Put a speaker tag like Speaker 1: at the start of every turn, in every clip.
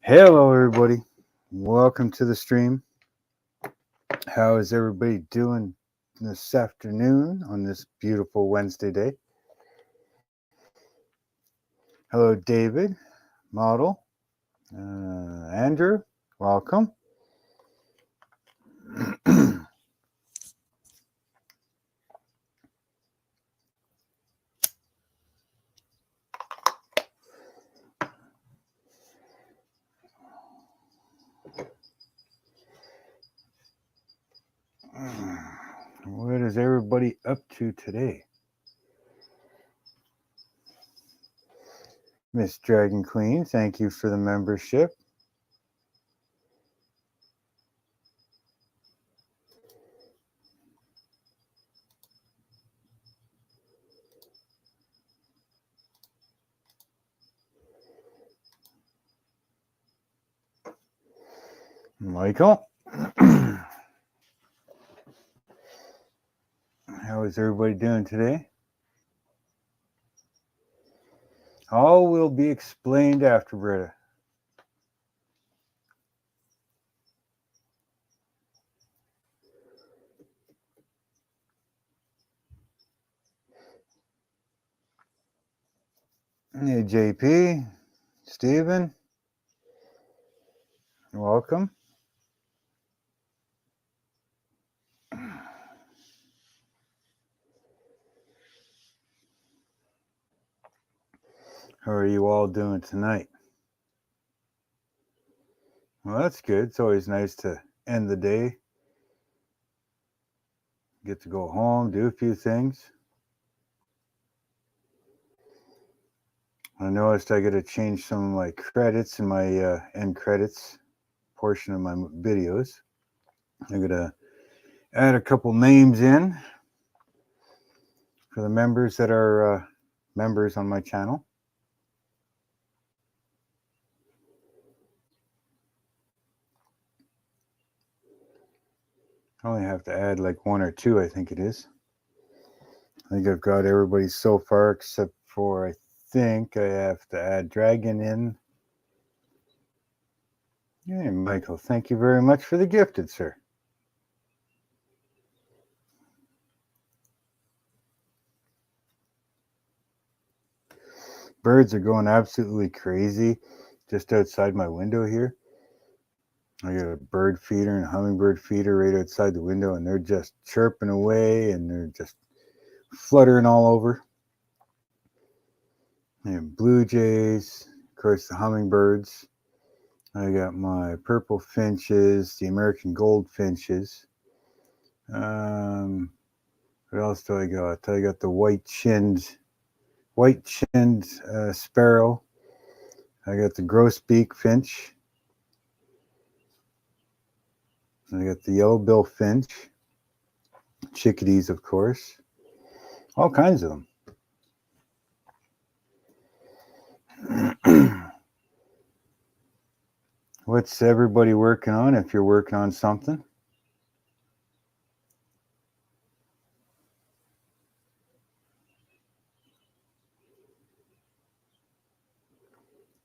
Speaker 1: Hello, everybody. Welcome to the stream. How is everybody doing this afternoon on this beautiful Wednesday day? Hello, David, model, Andrew. Welcome. What is everybody up to today? Miss Dragon Queen, thank you for the membership. Michael. How is everybody doing today? All will be explained after, Britta. Hey, JP, Stephen, welcome. How are you all doing tonight? Well, that's good. It's always nice to end the day, get to go home, do a few things. I noticed I got to change some of my credits in my end credits portion of my videos. I got to add a couple names in for the members that are members on my channel. I only have to add like one or two, I think it is. I think I've got everybody so far except for I think I have to add Dragon in. Hey, Michael, thank you very much for the gifted, sir. Birds are going absolutely crazy just outside my window here. I got a bird feeder and a hummingbird feeder right outside the window, and they're just chirping away and they're just fluttering all over. And blue jays, of course, the hummingbirds. I got my purple finches, the American goldfinches. What else do I got? I got the white-chinned sparrow. I got the grosbeak finch. I got the yellow-bill finch. Chickadees, of course. All kinds of them. What's everybody working on if you're working on something?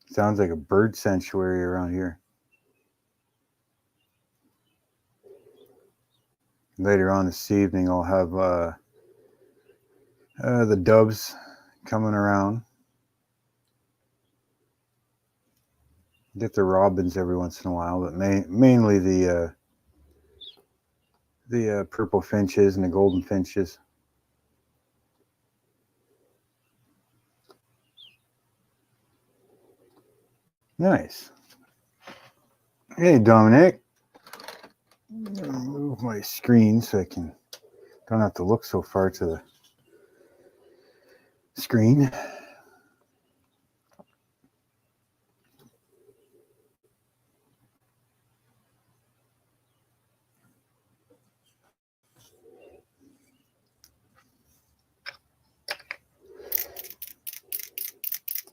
Speaker 1: Sounds like a bird sanctuary around here. Later on this evening, I'll have the doves coming around. Get the robins every once in a while, but mainly the purple finches and the golden finches. Nice. Hey, Dominic. I'm gonna move my screen so I don't have to look so far to the screen.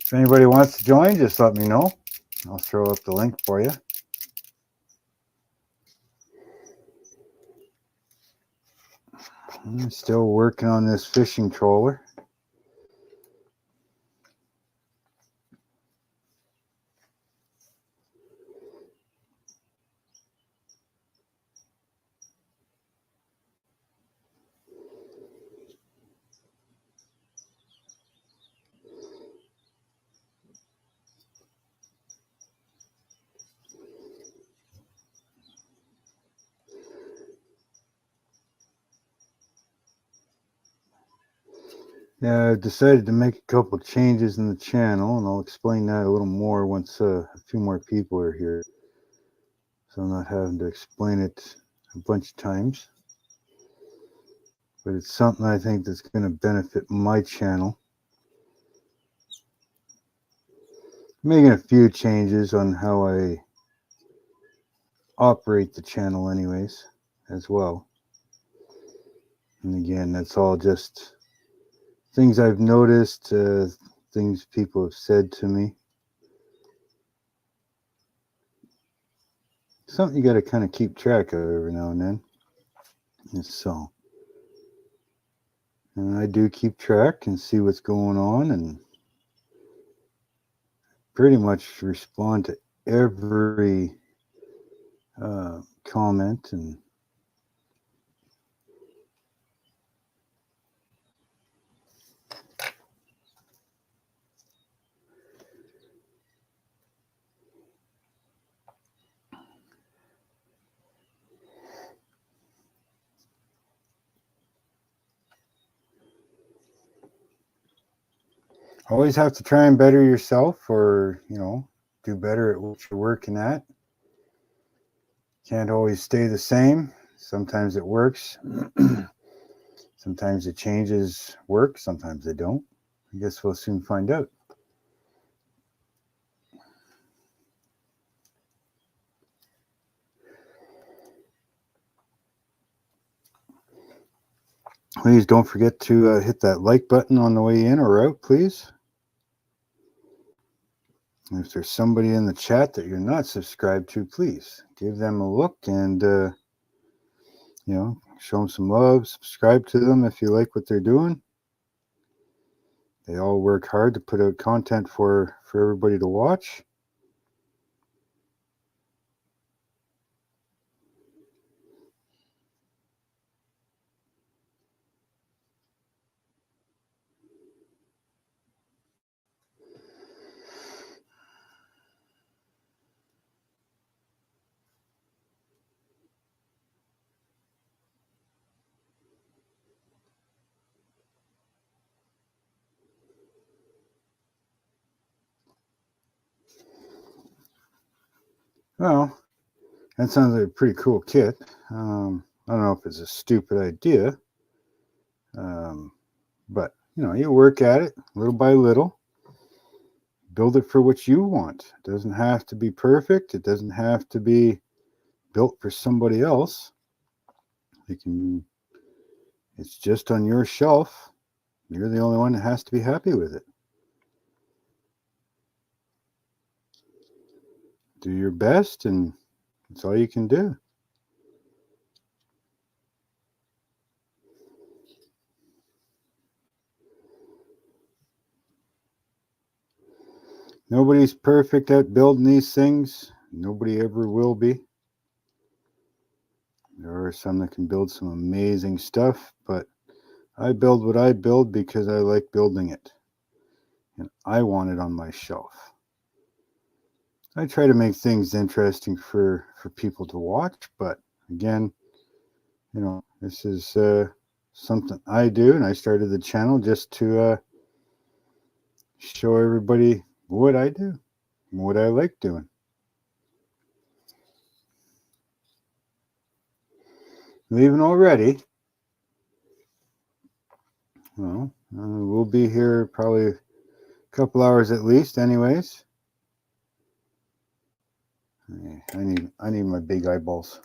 Speaker 1: If anybody wants to join, just let me know. I'll throw up the link for you. I'm still working on this fishing trawler. Yeah, I've decided to make a couple changes in the channel, and I'll explain that a little more once a few more people are here, so I'm not having to explain it a bunch of times. But it's something I think that's going to benefit my channel. I'm making a few changes on how I operate the channel anyways, as well. And again, that's all just things I've noticed, things people have said to me. Something you got to kind of keep track of every now and then. And so, and I do keep track and see what's going on, and pretty much respond to every comment. And always have to try and better yourself, or do better at what you're working at. Can't always stay the same. Sometimes it works. Sometimes the changes work, sometimes they don't. I guess we'll soon find out. Please don't forget to hit that like button on the way in or out, please. And if there's somebody in the chat that you're not subscribed to, please give them a look and, show them some love. Subscribe to them if you like what they're doing. They all work hard to put out content for everybody to watch. Well, that sounds like a pretty cool kit. I don't know if it's a stupid idea, but you work at it little by little. Build it for what you want. It doesn't have to be perfect. It doesn't have to be built for somebody else. It's just on your shelf. You're the only one that has to be happy with it. Do your best, and that's all you can do. Nobody's perfect at building these things. Nobody ever will be. There are some that can build some amazing stuff, but I build what I build because I like building it. And I want it on my shelf. I try to make things interesting for people to watch, but again, this is something I do, and I started the channel just to show everybody what I do and what I like doing. Leaving already? Well, we'll be here probably a couple hours at least, anyways. I need my big eyeballs.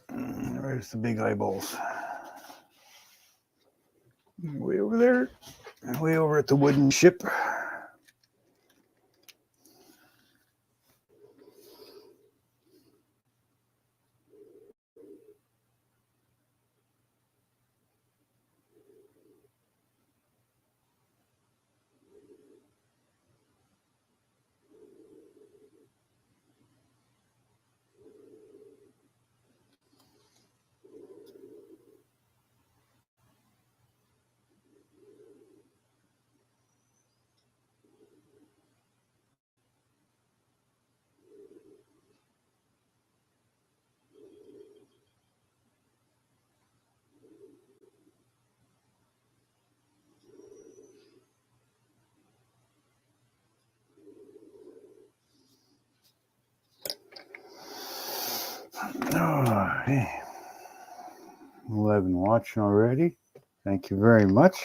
Speaker 1: Where's the big eyeballs? Way over there. Way over at the wooden ship. been watching already, thank you very much.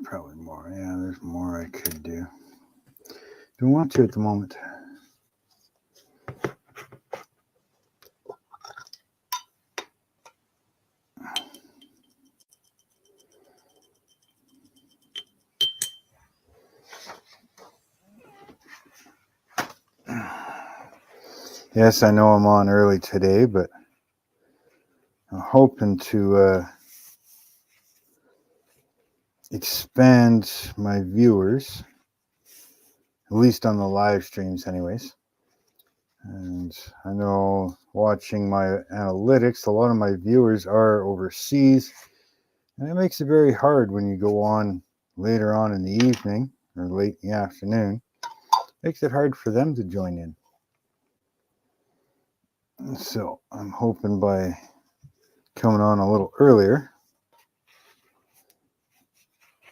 Speaker 1: Probably more. Yeah, there's more I could do. Don't want to at the moment. Yes, I know I'm on early today, but I'm hoping to expand my viewers, at least on the live streams anyways. And I know watching my analytics, a lot of my viewers are overseas, and it makes it very hard when you go on later on in the evening or late in the afternoon. It makes it hard for them to join in. So I'm hoping by coming on a little earlier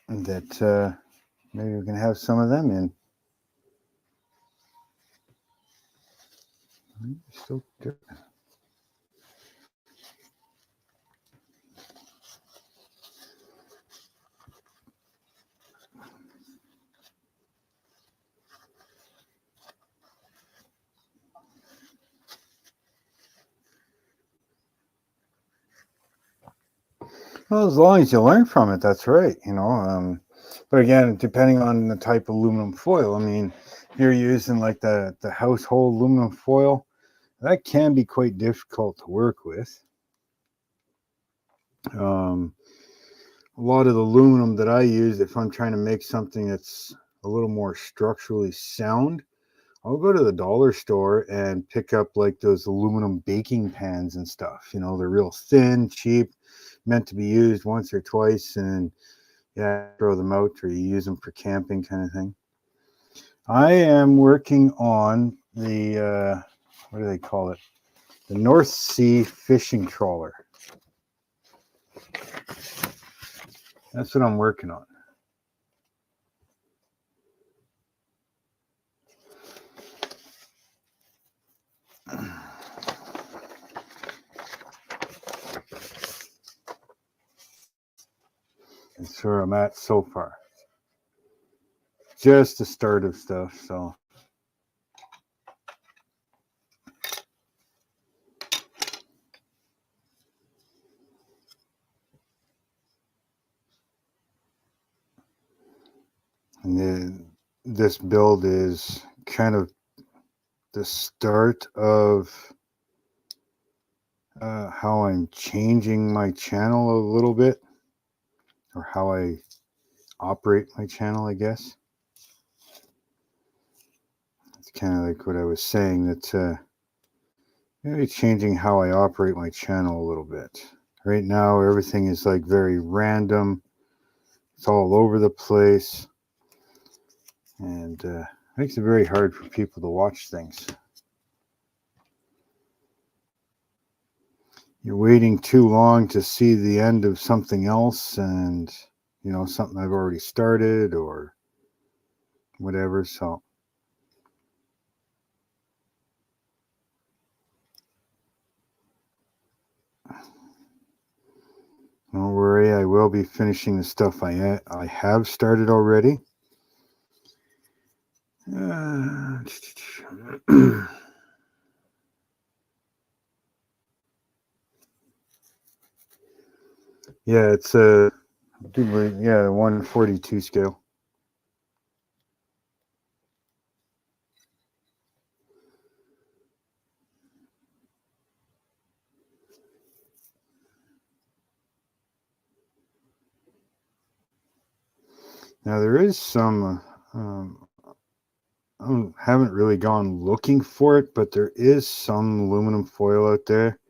Speaker 1: that maybe we can have some of them in. Still good. Well, as long as you learn from it, that's right, you know. But again, depending on the type of aluminum foil, I mean, if you're using like the household aluminum foil, that can be quite difficult to work with. A lot of the aluminum that I use, if I'm trying to make something that's a little more structurally sound, I'll go to the dollar store and pick up like those aluminum baking pans and stuff. You know, they're real thin, cheap, meant to be used once or twice, and yeah, throw them out, or you use them for camping kind of thing. I am working on the, what do they call it? The North Sea fishing trawler. That's what I'm working on. That's where I'm at so far. Just the start of stuff, so. And then this build is kind of the start of how I'm changing my channel a little bit, or how I operate my channel, I guess. It's kind of like what I was saying, that maybe changing how I operate my channel a little bit. Right now, everything is like very random. It's all over the place, and makes it very hard for people to watch things. You're waiting too long to see the end of something else, and you know, something I've already started or whatever. So don't worry, I will be finishing the stuff I have started already. Yeah, it's a 142 scale. Now there is some. I haven't really gone looking for it, but there is some aluminum foil out there,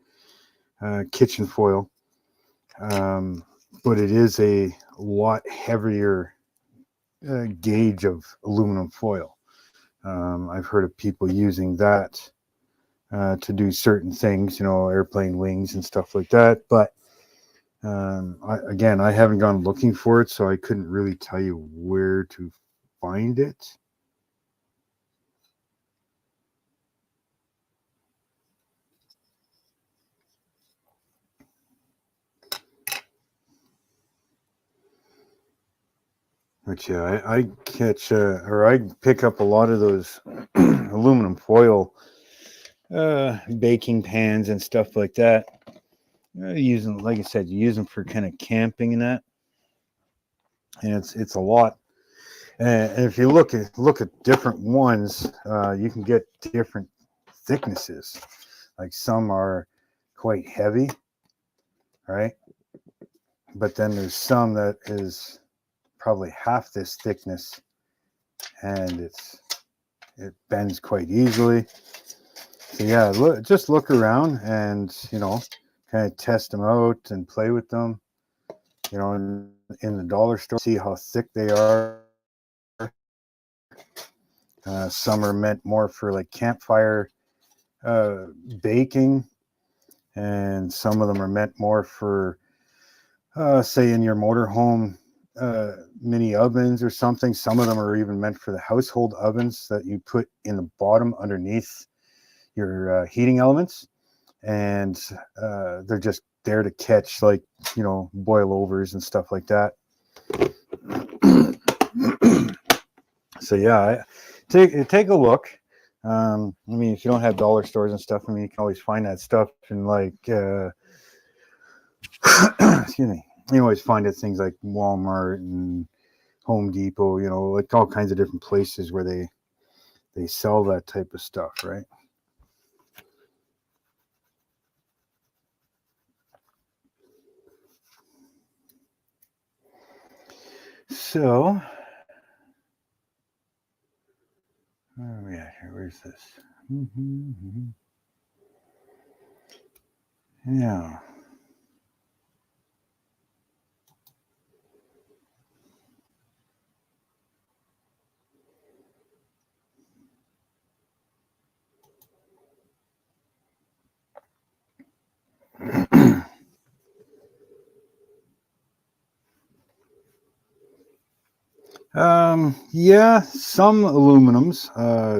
Speaker 1: kitchen foil. But it is a lot heavier gauge of aluminum foil. I've heard of people using that to do certain things, you know, airplane wings and stuff like that. But I haven't gone looking for it, so I couldn't really tell you where to find it. But yeah, I catch or I pick up a lot of those aluminum foil baking pans and stuff like that. Using, like I said, you use them for kind of camping and that, and it's a lot. And if you look at different ones, you can get different thicknesses. Like some are quite heavy, right? But then there's some that is probably half this thickness, and it bends quite easily. So yeah, just look around and kind of test them out and play with them. In the dollar store, see how thick they are. Some are meant more for like campfire baking, and some of them are meant more for say in your motorhome mini ovens or something. Some of them are even meant for the household ovens that you put in the bottom underneath your heating elements, and they're just there to catch like boil overs and stuff like that. So yeah, take a look. I mean, if you don't have dollar stores and stuff, I mean, you can always find that stuff in like excuse me, you always find it things like Walmart and Home Depot, like all kinds of different places where they sell that type of stuff, right? So where are we at here? Where's this? Yeah. Yeah, some aluminums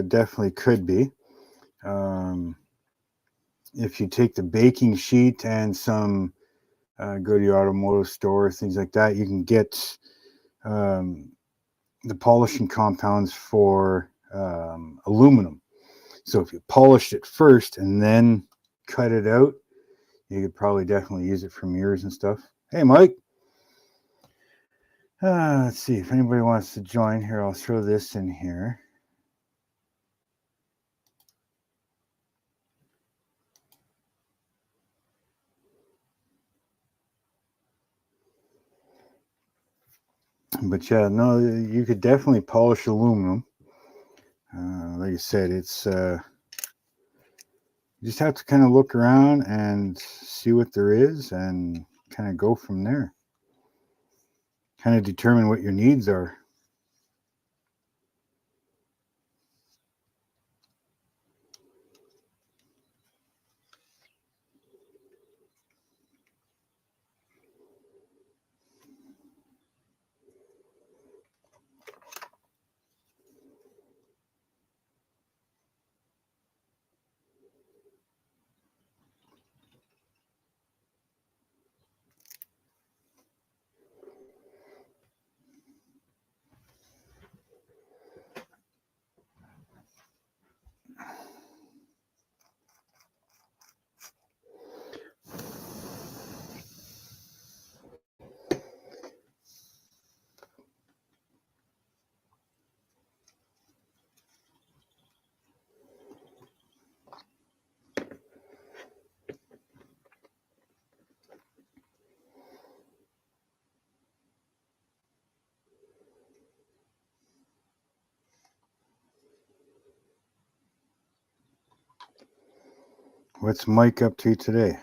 Speaker 1: definitely could be. If you take the baking sheet and some go to your automotive store, things like that, you can get um, the polishing compounds for aluminum. So if you polished it first and then cut it out, you could probably definitely use it for mirrors and stuff. Hey, Mike. Let's see if anybody wants to join here. I'll throw this in here. But yeah, no, you could definitely polish aluminum. Like I said, it's you just have to kind of look around and see what there is and kind of go from there. Kind of determine what your needs are. What's Mike up to today?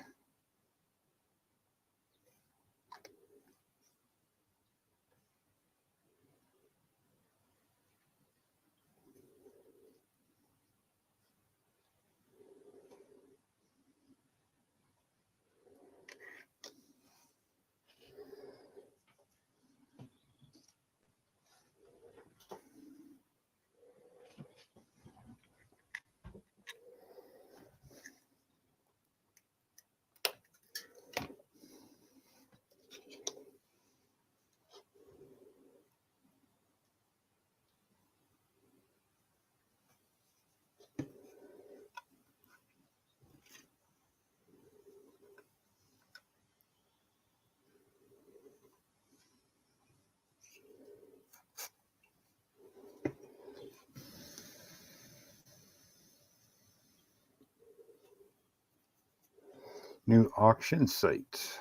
Speaker 1: new auction site.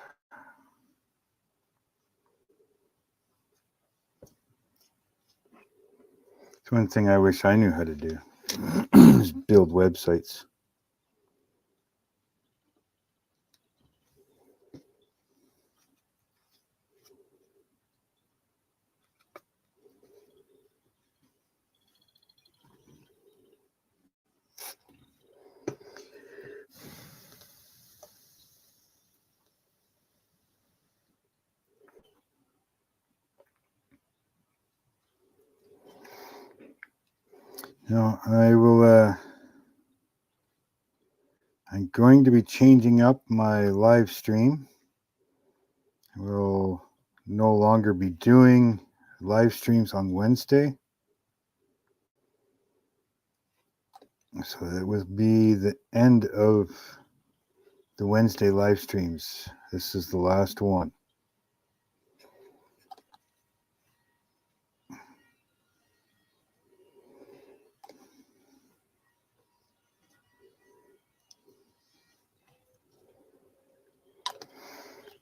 Speaker 1: It's one thing I wish I knew how to do is build websites. Now I will. I'm going to be changing up my live stream. I will no longer be doing live streams on Wednesday. So that will be the end of the Wednesday live streams. This is the last one.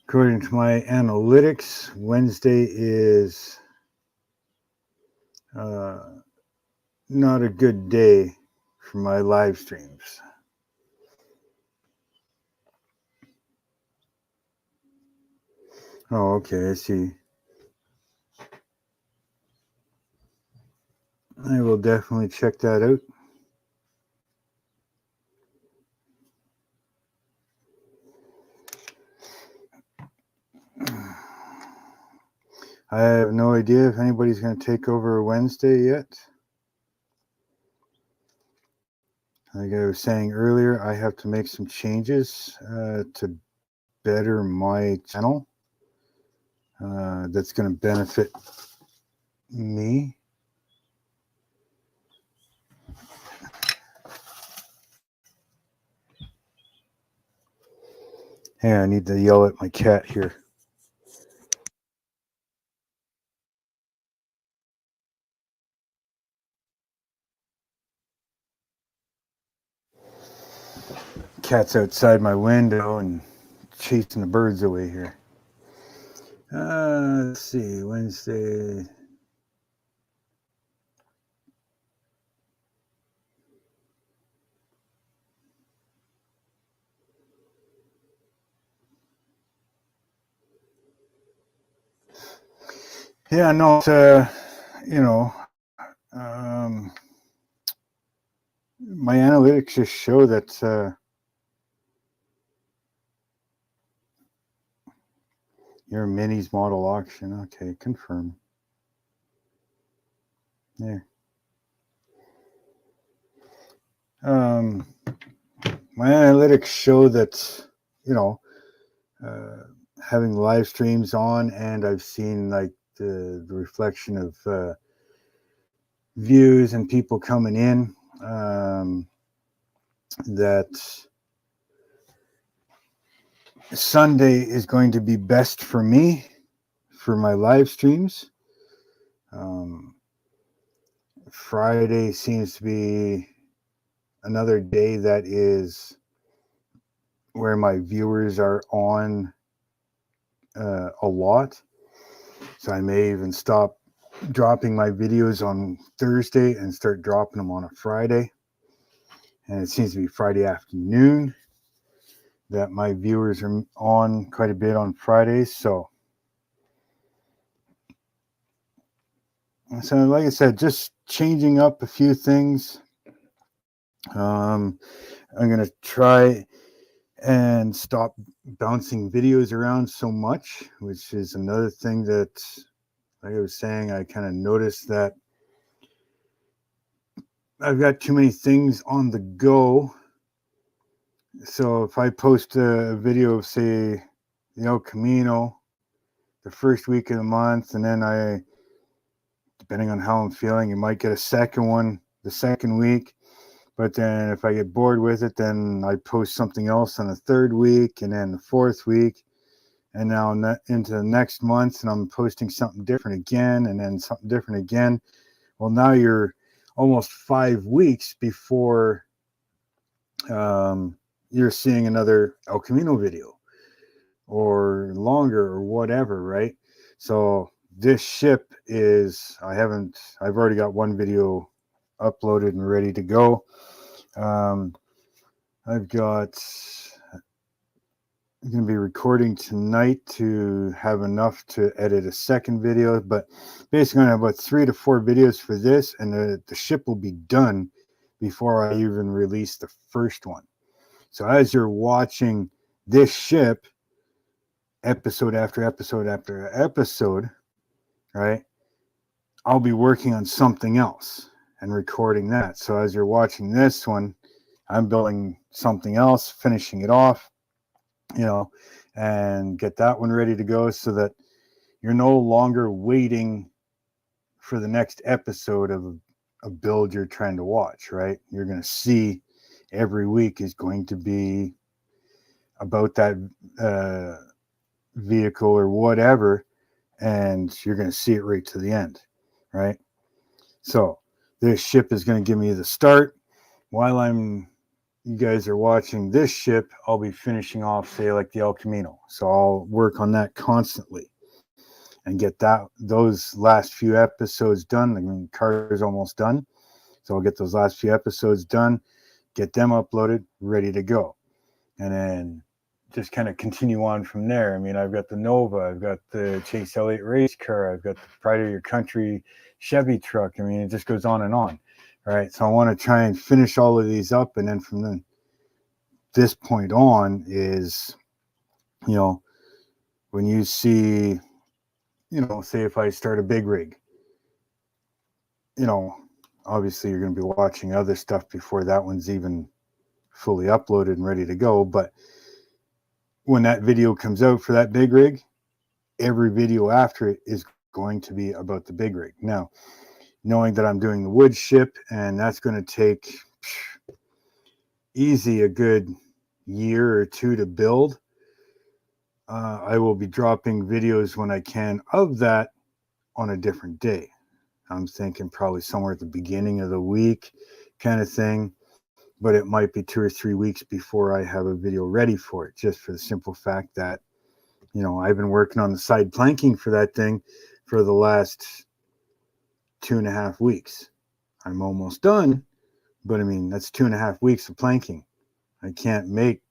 Speaker 1: According to my analytics, Wednesday is not a good day for my live streams. Oh, okay, I see. I will definitely check that out. I have no idea if anybody's going to take over Wednesday yet. Like I was saying earlier, I have to make some changes to better my channel. That's going to benefit me. Hey, I need to yell at my cat here. Cat's outside my window and chasing the birds away here. Let's see, Wednesday. Yeah, no, you know, my analytics just show that your minis model auction. Okay, confirm. There. My analytics show that, you know, having live streams on, and I've seen like the reflection of views and people coming in, that Sunday is going to be best for me for my live streams. Friday seems to be another day that is where my viewers are on a lot. So I may even stop dropping my videos on Thursday and start dropping them on a Friday. And it seems to be Friday afternoon that my viewers are on quite a bit on Fridays. So like I said, just changing up a few things. I'm going to try and stop bouncing videos around so much, which is another thing that, like I was saying, I kind of noticed that I've got too many things on the go. So if I post a video of, say, the El Camino the first week of the month, and then I, depending on how I'm feeling, you might get a second one the second week. But then if I get bored with it, then I post something else on the third week, and then the fourth week, and now into the next month, and I'm posting something different again, and then something different again. Well, now you're almost 5 weeks before you're seeing another El Camino video or longer or whatever, right? So this ship is, I've already got one video uploaded and ready to go. I'm going to be recording tonight to have enough to edit a second video, but basically I have about 3 to 4 videos for this, and the ship will be done before I even release the first one. So as you're watching this ship, episode after episode after episode, right, I'll be working on something else and recording that. So as you're watching this one, I'm building something else, finishing it off, and get that one ready to go, so that you're no longer waiting for the next episode of a build you're trying to watch, right? You're going to see every week is going to be about that vehicle or whatever, and you're going to see it right to the end, right? So this ship is going to give me the start. While you guys are watching this ship, I'll be finishing off, say, like the El Camino. So I'll work on that constantly and get those last few episodes done. I mean, car is almost done, so I'll get those last few episodes done, get them uploaded, ready to go, and then just kind of continue on from there. I mean, I've got the Nova, I've got the Chase Elliott race car, I've got the Pride of Your Country Chevy truck. I mean, it just goes on and on. All right, so I want to try and finish all of these up, and then from this point on is, when you see, say if I start a big rig, obviously you're going to be watching other stuff before that one's even fully uploaded and ready to go. But when that video comes out for that big rig, every video after it is going to be about the big rig. Now, knowing that I'm doing the wood ship, and that's going to take easy a good year or two to build, I will be dropping videos when I can of that on a different day. I'm thinking probably somewhere at the beginning of the week kind of thing, but it might be 2 or 3 weeks before I have a video ready for it, just for the simple fact that, I've been working on the side planking for that thing for the last 2.5 weeks. I'm almost done, but I mean, that's 2.5 weeks of planking. I can't make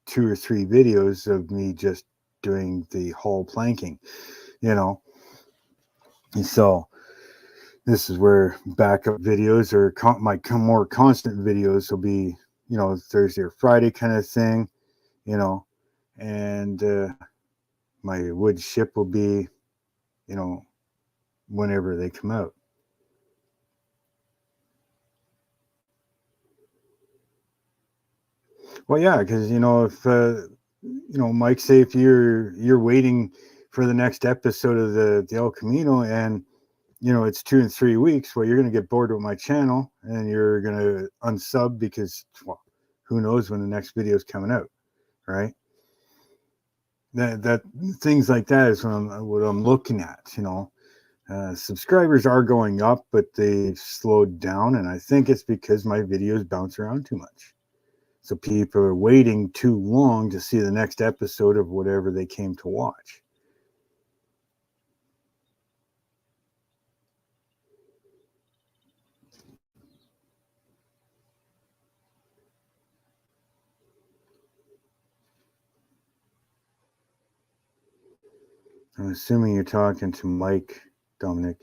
Speaker 1: 2 or 3 videos of me just doing the whole planking, And so this is where backup videos or my more constant videos will be, Thursday or Friday kind of thing, and my wood ship will be, whenever they come out. Well, yeah, because if Mike, say if you're waiting for the next episode of the El Camino, and it's 2 and 3 weeks, well, you're going to get bored with my channel and you're going to unsub because, well, who knows when the next video is coming out, right? That things like that is what I'm looking at. Subscribers are going up, but they've slowed down, and I think it's because my videos bounce around too much. So people are waiting too long to see the next episode of whatever they came to watch. I'm assuming you're talking to Mike, Dominic.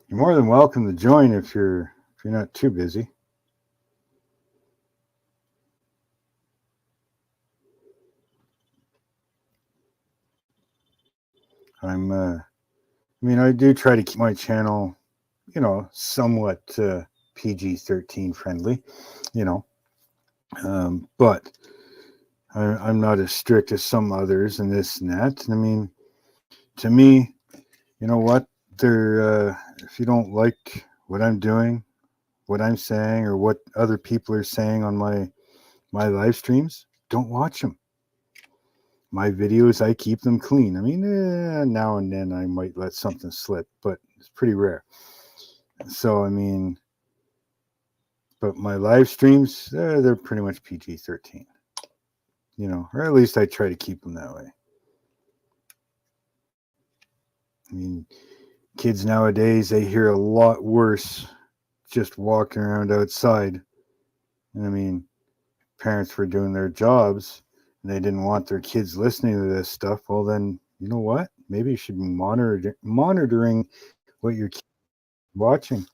Speaker 1: You're more than welcome to join if you're not too busy. I do try to keep my channel, somewhat PG-13 friendly, but I'm not as strict as some others and this and that. I mean, to me, you know what? If you don't like what I'm doing, what I'm saying, or what other people are saying on my live streams, don't watch them. my videos, I keep them clean. I mean, now and then I might let something slip, but it's pretty rare. So, I mean, but my live streams, they're pretty much PG-13, or at least I try to keep them that way. I mean, kids nowadays, they hear a lot worse just walking around outside. And I mean, parents were doing their jobs and they didn't want their kids listening to this stuff. Well, then, you know what? Maybe you should be monitoring what your kids are watching.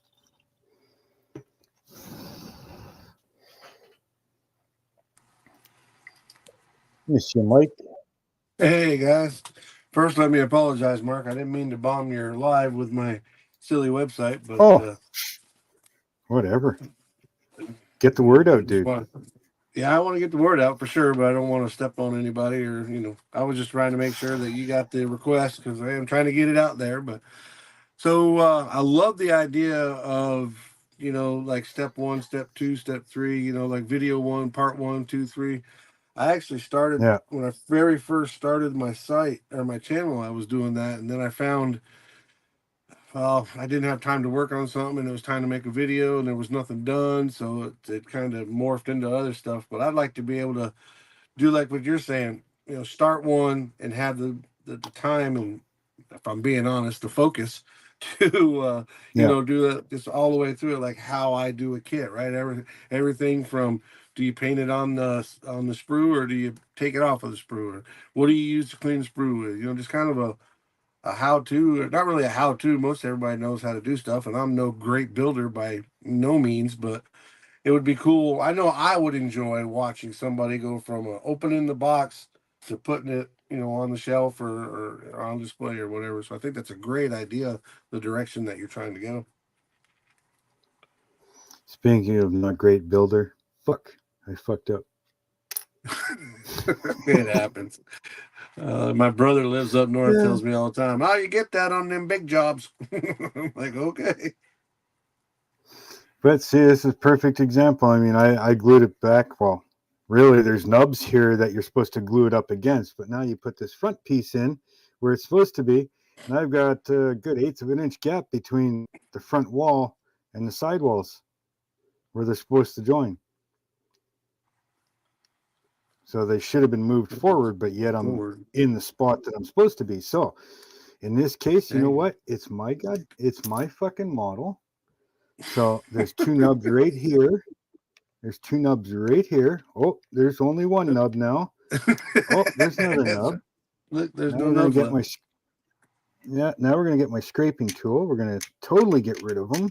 Speaker 1: Yes, you Mike.
Speaker 2: Hey guys. First, let me apologize, Mark. I didn't mean to bomb your live with my silly website, but
Speaker 1: Whatever. Get the word out, dude.
Speaker 2: Yeah, I want to get the word out for sure, but I don't want to step on anybody I was just trying to make sure that you got the request because I am trying to get it out there. But so I love the idea of, like step one, step two, step three, like video one, part 1, 2, 3. I actually started when I very first started my site or my channel. I was doing that, and then I found, well, I didn't have time to work on something, and it was time to make a video, and there was nothing done, so it kind of morphed into other stuff. But I'd like to be able to do like what you're saying, start one and have the time and, if I'm being honest, the focus to do that just all the way through it, like how I do a kit, right? Everything from, do you paint it on the sprue, or do you take it off of the sprue, or what do you use to clean the sprue with? Just kind of a how to, not really a how to. Most everybody knows how to do stuff, and I'm no great builder by no means, but it would be cool. I know I would enjoy watching somebody go from opening the box to putting it, on the shelf or on display or whatever. So I think that's a great idea, the direction that you're trying to go.
Speaker 1: Speaking of not great builder, I fucked up.
Speaker 2: It happens. My brother lives up north, tells me all the time, "Oh, you get that on them big jobs." I'm like, okay.
Speaker 1: But see, this is a perfect example. I mean, I glued it back. Well, really, there's nubs here that you're supposed to glue it up against, but now you put this front piece in where it's supposed to be, and I've got a good 1/8 of an inch gap between the front wall and the side walls where they're supposed to join. So they should have been moved forward, but yet I'm in the spot that I'm supposed to be. So in this case, you know what? It's my fucking model. So there's 2 nubs right here. There's 2 nubs right here. Oh, there's only 1 nub now. Oh, there's another nub.
Speaker 2: Look, there's
Speaker 1: now
Speaker 2: no nubs left.
Speaker 1: Now we're gonna get my scraping tool. We're gonna totally get rid of them.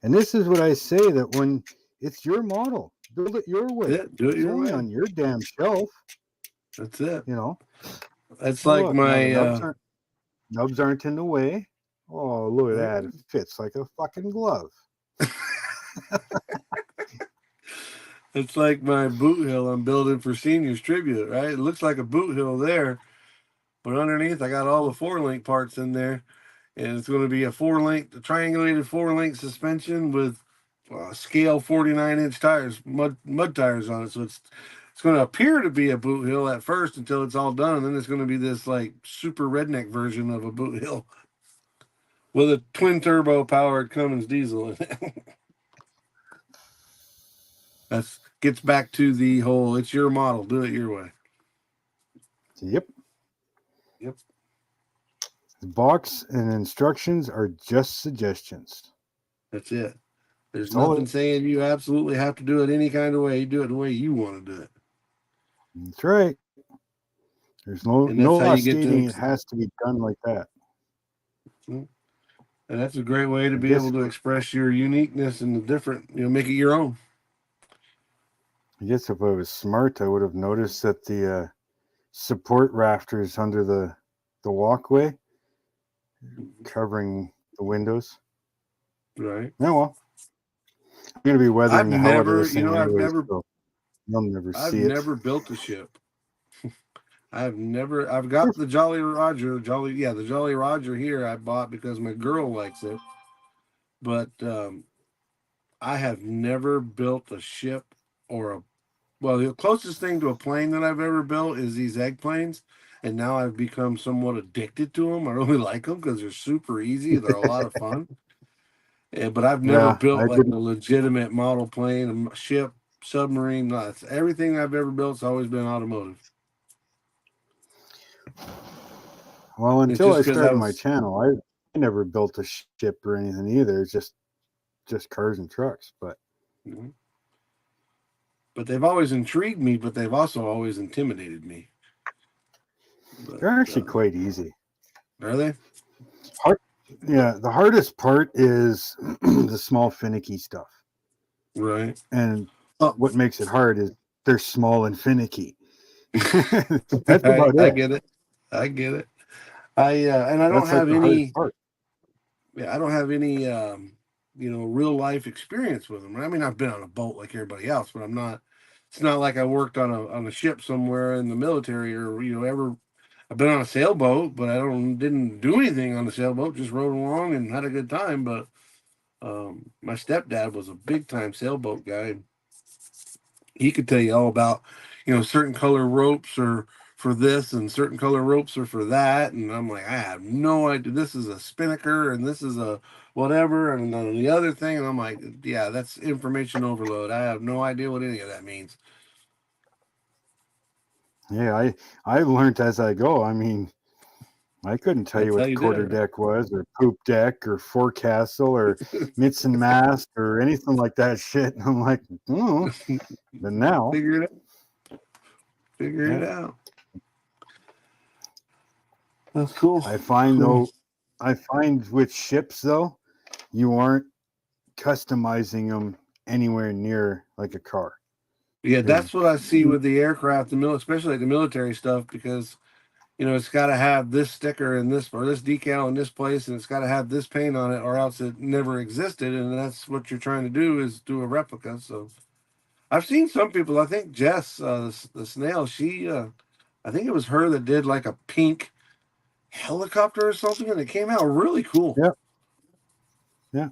Speaker 1: And this is what I say, that when it's your model, build it your way.
Speaker 2: Yeah, do it
Speaker 1: it's
Speaker 2: your
Speaker 1: only
Speaker 2: way.
Speaker 1: on your damn shelf.
Speaker 2: That's it.
Speaker 1: That's
Speaker 2: like look, my
Speaker 1: nubs aren't in the way. Oh, look at that. It fits like a fucking glove.
Speaker 2: It's like my boot hill I'm building for Seniors Tribute, right? It looks like a boot hill there, but underneath I got all the 4-link parts in there, and it's going to be a triangulated 4-link suspension with scale 49-inch tires, mud tires on it. So it's going to appear to be a boot hill at first until it's all done, and then it's going to be this like super redneck version of a boot hill with a twin turbo powered Cummins diesel in it. That gets back to the whole, it's your model, do it your way.
Speaker 1: Yep.
Speaker 2: Yep.
Speaker 1: The box and instructions are just suggestions.
Speaker 2: That's it. There's nothing saying you absolutely have to do it any kind of way. You do it the way you want to do it.
Speaker 1: That's right. There's no law stating it has to be done like that.
Speaker 2: And that's a great way to be able to express your uniqueness and the different, make it your own.
Speaker 1: I guess if I was smart, I would have noticed that the support rafters under the walkway covering the windows.
Speaker 2: Right.
Speaker 1: Oh, well. I'm going to be weathering the hell out of this thing anyways,
Speaker 2: I've never built a ship. I've got the Jolly Roger here I bought because my girl likes it. But I have never built a ship or Well, the closest thing to a plane that I've ever built is these egg planes, and now I've become somewhat addicted to them. I really like them because they're super easy. They're a lot of fun. But I've never
Speaker 1: Yeah,
Speaker 2: built
Speaker 1: I
Speaker 2: like
Speaker 1: didn't.
Speaker 2: a legitimate model plane, ship, submarine. Nuts. Everything I've ever built's always been automotive.
Speaker 1: Well,
Speaker 2: It's
Speaker 1: until
Speaker 2: just
Speaker 1: I
Speaker 2: because I
Speaker 1: started my
Speaker 2: was.
Speaker 1: channel, I never built a ship or anything either. It's just cars and trucks. But
Speaker 2: Mhm. But they've always intrigued me, but they've also always intimidated me. But
Speaker 1: they're actually quite easy.
Speaker 2: are they?
Speaker 1: Hard, yeah, the hardest part is the small finicky stuff,
Speaker 2: Right.
Speaker 1: and
Speaker 2: Oh,
Speaker 1: what makes it hard is they're small and finicky. That's
Speaker 2: I
Speaker 1: about
Speaker 2: I
Speaker 1: it.
Speaker 2: get it. I get it. I don't
Speaker 1: That's like
Speaker 2: have
Speaker 1: the hardest
Speaker 2: any.
Speaker 1: part.
Speaker 2: Yeah, I don't have any. Real life experience with them. I mean, I've been on a boat like everybody else, but I'm not. It's not like I worked on a ship somewhere in the military or ever. I've been on a sailboat, but I didn't do anything on the sailboat. Just rode along and had a good time. But my stepdad was a big time sailboat guy. He could tell you all about, certain color ropes are for this and certain color ropes are for that. And I'm like, I have no idea. This is a spinnaker and this is a whatever. And then the other thing. And I'm like, yeah, that's information overload. I have no idea what any of that means.
Speaker 1: Yeah, I learned as I go. I mean, I couldn't tell you
Speaker 2: That's how
Speaker 1: what the
Speaker 2: you did
Speaker 1: quarter
Speaker 2: it.
Speaker 1: deck was, or poop deck, or forecastle, or mitts and mast, or anything like that shit. And I'm like, oh, but now,
Speaker 2: Figure it out. Figure it
Speaker 1: yeah,
Speaker 2: out. That's cool.
Speaker 1: I find
Speaker 2: Cool.
Speaker 1: though, I find with ships though, you aren't customizing them anywhere near like a car.
Speaker 2: Yeah,
Speaker 1: There's,
Speaker 2: that's what I see with the aircraft, especially like the military stuff, because it's got to have this sticker and this or this decal in this place, and it's got to have this paint on it, or else it never existed. And that's what you're trying to do is do a replica. So I've seen some people. I think Jess, the snail, she, I think it was her that did like a pink helicopter or something, and it came out really cool.
Speaker 1: yeah, yeah.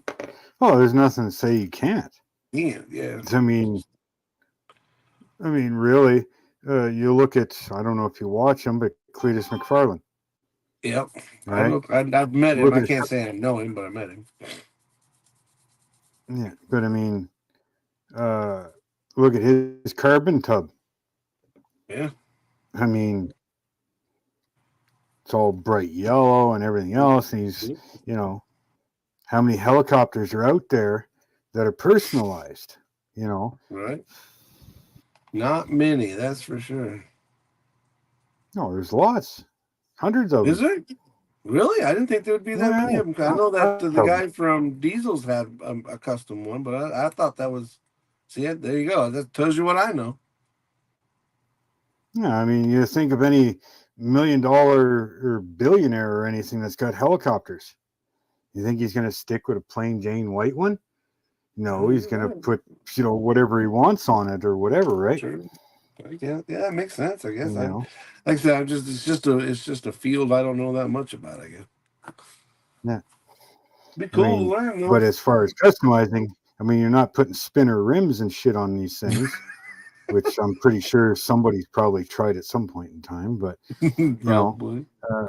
Speaker 1: Oh, there's nothing to say you can't.
Speaker 2: Yeah, yeah,
Speaker 1: I mean, really, you look at, I don't know if you watch him, but Cletus McFarlane,
Speaker 2: yep. I
Speaker 1: right?
Speaker 2: know. I've met him.
Speaker 1: Look
Speaker 2: I
Speaker 1: at his,
Speaker 2: can't say I know him, but I met him.
Speaker 1: yeah, but I mean, uh, look at his carbon tub.
Speaker 2: Yeah,
Speaker 1: I mean, it's all bright yellow and everything else. And he's, you know, how many helicopters are out there that are personalized, you know?
Speaker 2: right. Not many, that's for sure.
Speaker 1: No, there's lots, hundreds of
Speaker 2: Is
Speaker 1: them.
Speaker 2: there? Really? I didn't think there would be that
Speaker 1: Yeah,
Speaker 2: many of them. I know that
Speaker 1: lots
Speaker 2: the
Speaker 1: of 'em.
Speaker 2: guy from Diesels had a custom one, but I thought that was. See it? There you go. That tells you what I know.
Speaker 1: Yeah, I mean, you think of any $1 million or billionaire or anything that's got helicopters. You think he's going to stick with a plain Jane white one? No, he's going to
Speaker 2: Right.
Speaker 1: put, whatever he wants on it or whatever, right?
Speaker 2: True. Yeah, that makes sense. I guess.
Speaker 1: You know,
Speaker 2: Like I said, it's just a field I don't know that much about. I guess.
Speaker 1: yeah.
Speaker 2: Be
Speaker 1: I
Speaker 2: cool to
Speaker 1: mean,
Speaker 2: learn
Speaker 1: but
Speaker 2: though.
Speaker 1: as far as customizing, I mean, you're not putting spinner rims and shit on these things, which I'm pretty sure somebody's probably tried at some point in time. But,
Speaker 2: Probably.
Speaker 1: uh,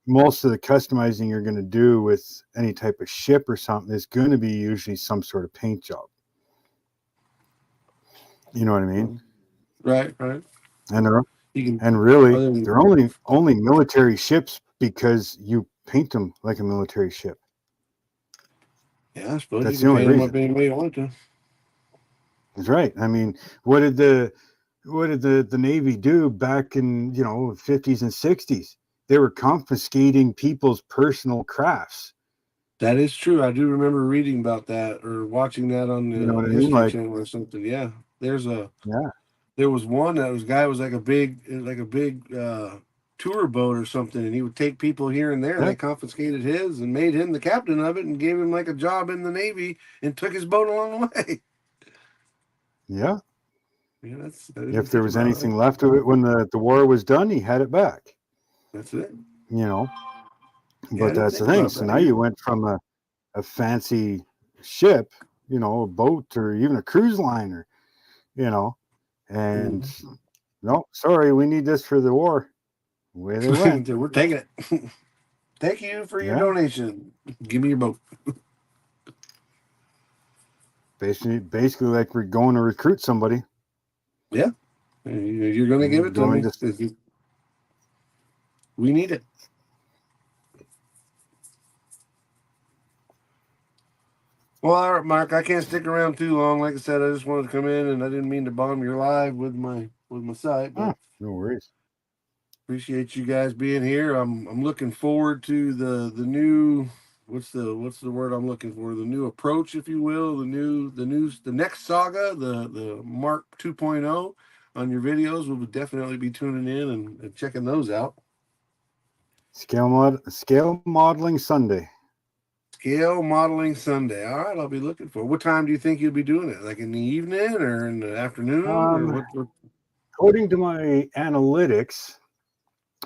Speaker 1: most of the customizing you're going to do with any type of ship or something is going to be usually some sort of paint job. You know what I mean?
Speaker 2: Right. Right.
Speaker 1: And they're,
Speaker 2: You can.
Speaker 1: and really,
Speaker 2: Other
Speaker 1: they're
Speaker 2: than,
Speaker 1: only military ships because you paint them like a military ship.
Speaker 2: yeah, I suppose you
Speaker 1: That's
Speaker 2: can
Speaker 1: the only
Speaker 2: paint them up
Speaker 1: reason.
Speaker 2: any way you want to.
Speaker 1: That's right. I mean, what did the Navy do back in 50s and 60s? They were confiscating people's personal crafts.
Speaker 2: That is true. I do remember reading about that or watching that on
Speaker 1: You know
Speaker 2: the
Speaker 1: what I mean?
Speaker 2: History
Speaker 1: Like,
Speaker 2: Channel or something. Yeah,
Speaker 1: yeah,
Speaker 2: there was one that was guy was like a big tour boat or something, and he would take people here and there, and
Speaker 1: yeah,
Speaker 2: they confiscated his and made him the captain of it and gave him like a job in the Navy and took his boat along the way.
Speaker 1: yeah.
Speaker 2: Yeah, I didn't
Speaker 1: If there
Speaker 2: think
Speaker 1: was
Speaker 2: about it.
Speaker 1: anything left of it when the war was done, he had it back.
Speaker 2: That's it.
Speaker 1: You know,
Speaker 2: Yeah, I
Speaker 1: but
Speaker 2: didn't
Speaker 1: that's the
Speaker 2: think
Speaker 1: thing.
Speaker 2: about
Speaker 1: So
Speaker 2: that
Speaker 1: now you
Speaker 2: either.
Speaker 1: went from a fancy ship, a boat, or even a cruise liner, you know, And no, sorry, we need this for the war. Away they went.
Speaker 2: We're taking it. Thank you for your
Speaker 1: Yeah.
Speaker 2: donation. Give me your boat.
Speaker 1: Basically, like we're going to recruit somebody.
Speaker 2: Yeah, you're going to give it to me. We need it. Well, all right, Mark. I can't stick around too long. Like I said, I just wanted to come in, and I didn't mean to bomb your live with my site, but
Speaker 1: No worries.
Speaker 2: appreciate you guys being here. I'm looking forward to the new what's the word I'm looking for? The new approach, if you will, the next saga, the Mark 2.0 on your videos. We'll definitely be tuning in and checking those out.
Speaker 1: Scale modeling Sunday.
Speaker 2: Scale modeling Sunday. All right, I'll be looking for. What time do you think you'll be doing it? Like in the evening or in the afternoon or what?
Speaker 1: According to my analytics,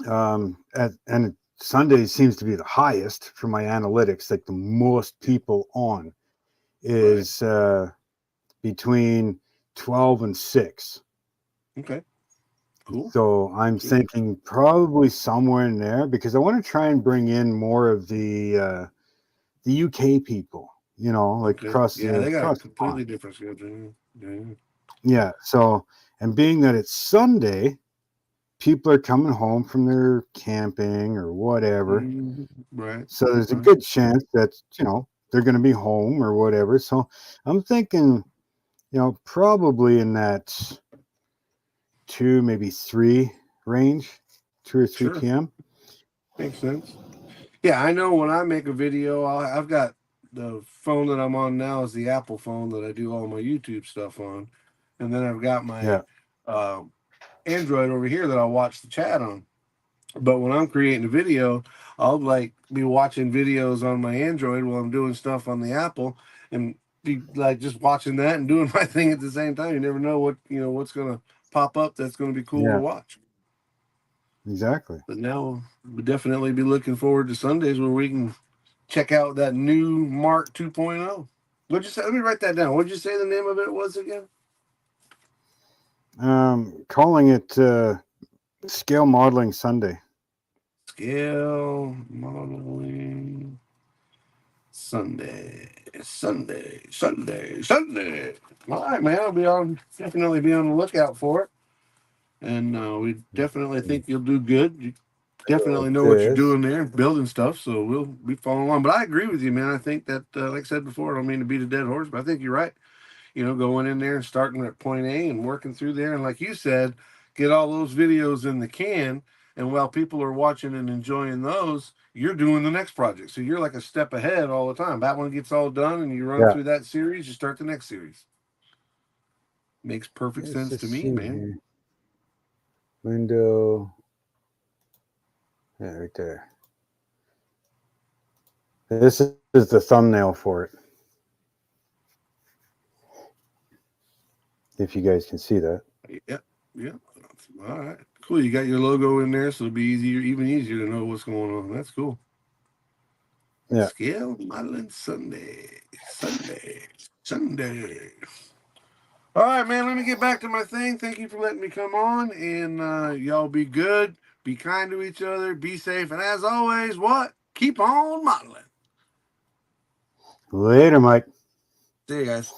Speaker 1: and Sunday seems to be the highest for my analytics. Like the most people on is between 12 and 6.
Speaker 2: Okay. Cool.
Speaker 1: So I'm thinking probably somewhere in there because I want to try and bring in more of the UK people, like across
Speaker 2: they got a completely
Speaker 1: pond.
Speaker 2: different schedule.
Speaker 1: Yeah. So, and being that it's Sunday, people are coming home from their camping or whatever.
Speaker 2: Right.
Speaker 1: So there's a good chance that, they're going to be home or whatever. So I'm thinking, probably in that 2, maybe 3 range, 2 or 3 p.m.
Speaker 2: Makes sense. Yeah, I know when I make a video, I've got the phone that I'm on now is the Apple phone that I do all my YouTube stuff on. And then I've got my Android over here that I watch the chat on. But when I'm creating a video, I'll be watching videos on my Android while I'm doing stuff on the Apple and be just watching that and doing my thing at the same time. You never know what's gonna pop up that's gonna be cool to watch.
Speaker 1: Exactly.
Speaker 2: But now we'll definitely be looking forward to Sundays where we can check out that new Mark 2.0. What'd you say? Let me write that down. What'd you say the name of it was again?
Speaker 1: Calling it Scale Modeling Sunday.
Speaker 2: Scale Modeling Sunday. All right, man. I'll definitely be on the lookout for it. And we definitely think you'll do good. You definitely know what you're doing there, building stuff. So we'll be following along. But I agree with you, man. I think that, like I said before, I don't mean to beat a dead horse, but I think you're right. Going in there and starting at point A and working through there. And like you said, get all those videos in the can. And while people are watching and enjoying those, you're doing the next project. So you're like a step ahead all the time. That one gets all done and you run through that series, you start the next series. Makes perfect sense to me, man.
Speaker 1: Here. Window. Yeah, right there. This is the thumbnail for it. If you guys can see that.
Speaker 2: Yeah. All right. Cool. You got your logo in there, so it'll be even easier to know what's going on. That's cool.
Speaker 1: Yeah.
Speaker 2: Scale Modeling Sunday. All right, man. Let me get back to my thing. Thank you for letting me come on. And y'all be good. Be kind to each other. Be safe. And as always, what? Keep on modeling.
Speaker 1: Later, Mike.
Speaker 2: See you guys.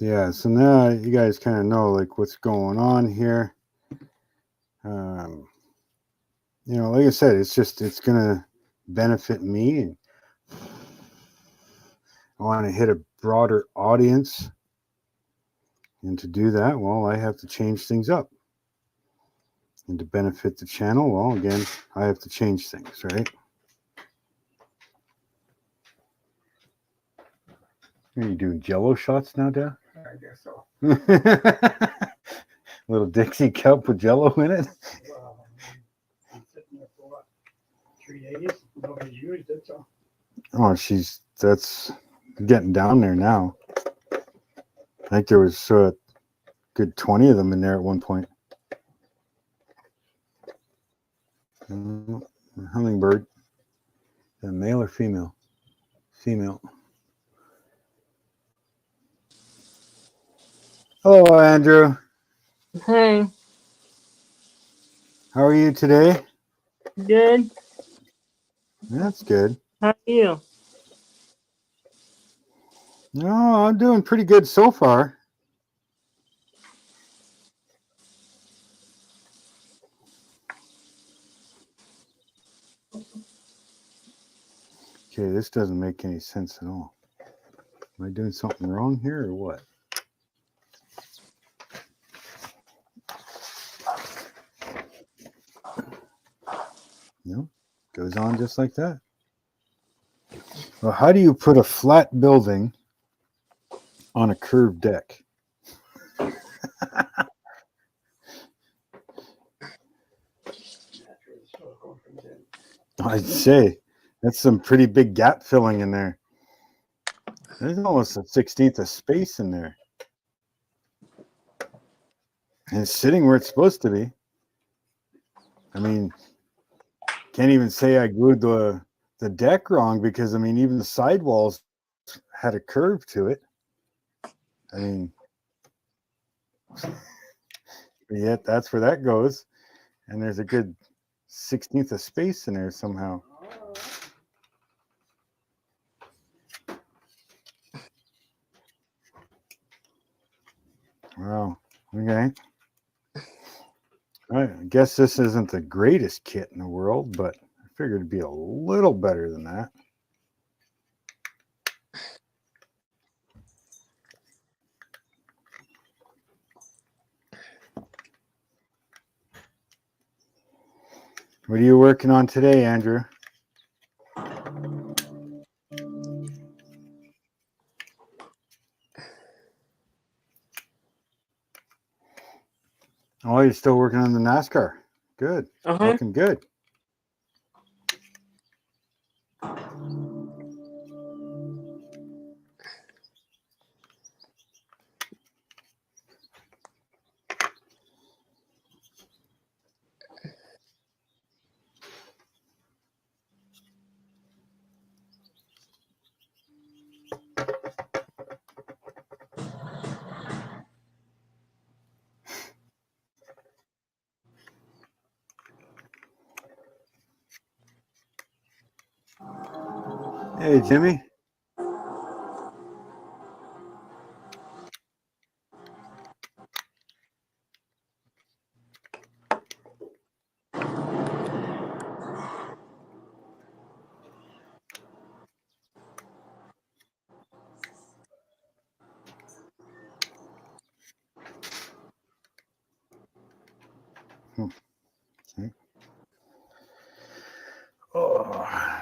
Speaker 1: Yeah, so now you guys kind of know what's going on here. Like I said, it's gonna benefit me, and I want to hit a broader audience. And to do that, well, I have to change things up. And to benefit the channel, well, again, I have to change things, right? Are you doing Jello shots now, Dad?
Speaker 3: I guess so.
Speaker 1: Little Dixie cup with Jello in it.
Speaker 3: Well, been sitting there for what, 3 days? Nobody's used it, so.
Speaker 1: Oh, that's getting down there now. I think there was a good 20 of them in there at one point. Hummingbird. A male or female? Female. Hello, Andrew.
Speaker 4: Hey,
Speaker 1: How are you today?
Speaker 4: good.
Speaker 1: That's good.
Speaker 4: How are you?
Speaker 1: No, I'm doing pretty good so far. Okay, this doesn't make any sense at all. Am I doing something wrong here or what? No, goes on just like that. Well, how do you put a flat building on a curved deck?
Speaker 3: That's where the silicone comes in.
Speaker 1: I'd say that's some pretty big gap filling in there. There's almost a 16th of space in there. And it's sitting where it's supposed to be. I mean, can't even say I glued the deck wrong because I mean even the sidewalls had a curve to it. I mean, yet that's where that goes. And there's a good 16th of space in there somehow. Wow. Okay. All right. I guess this isn't the greatest kit in the world, but I figured it'd be a little better than that. What are you working on today, Andrew? Oh, you're still working on the NASCAR. Good.
Speaker 4: Uh-huh.
Speaker 1: Looking good. Hey, Jimmy. Okay. Oh.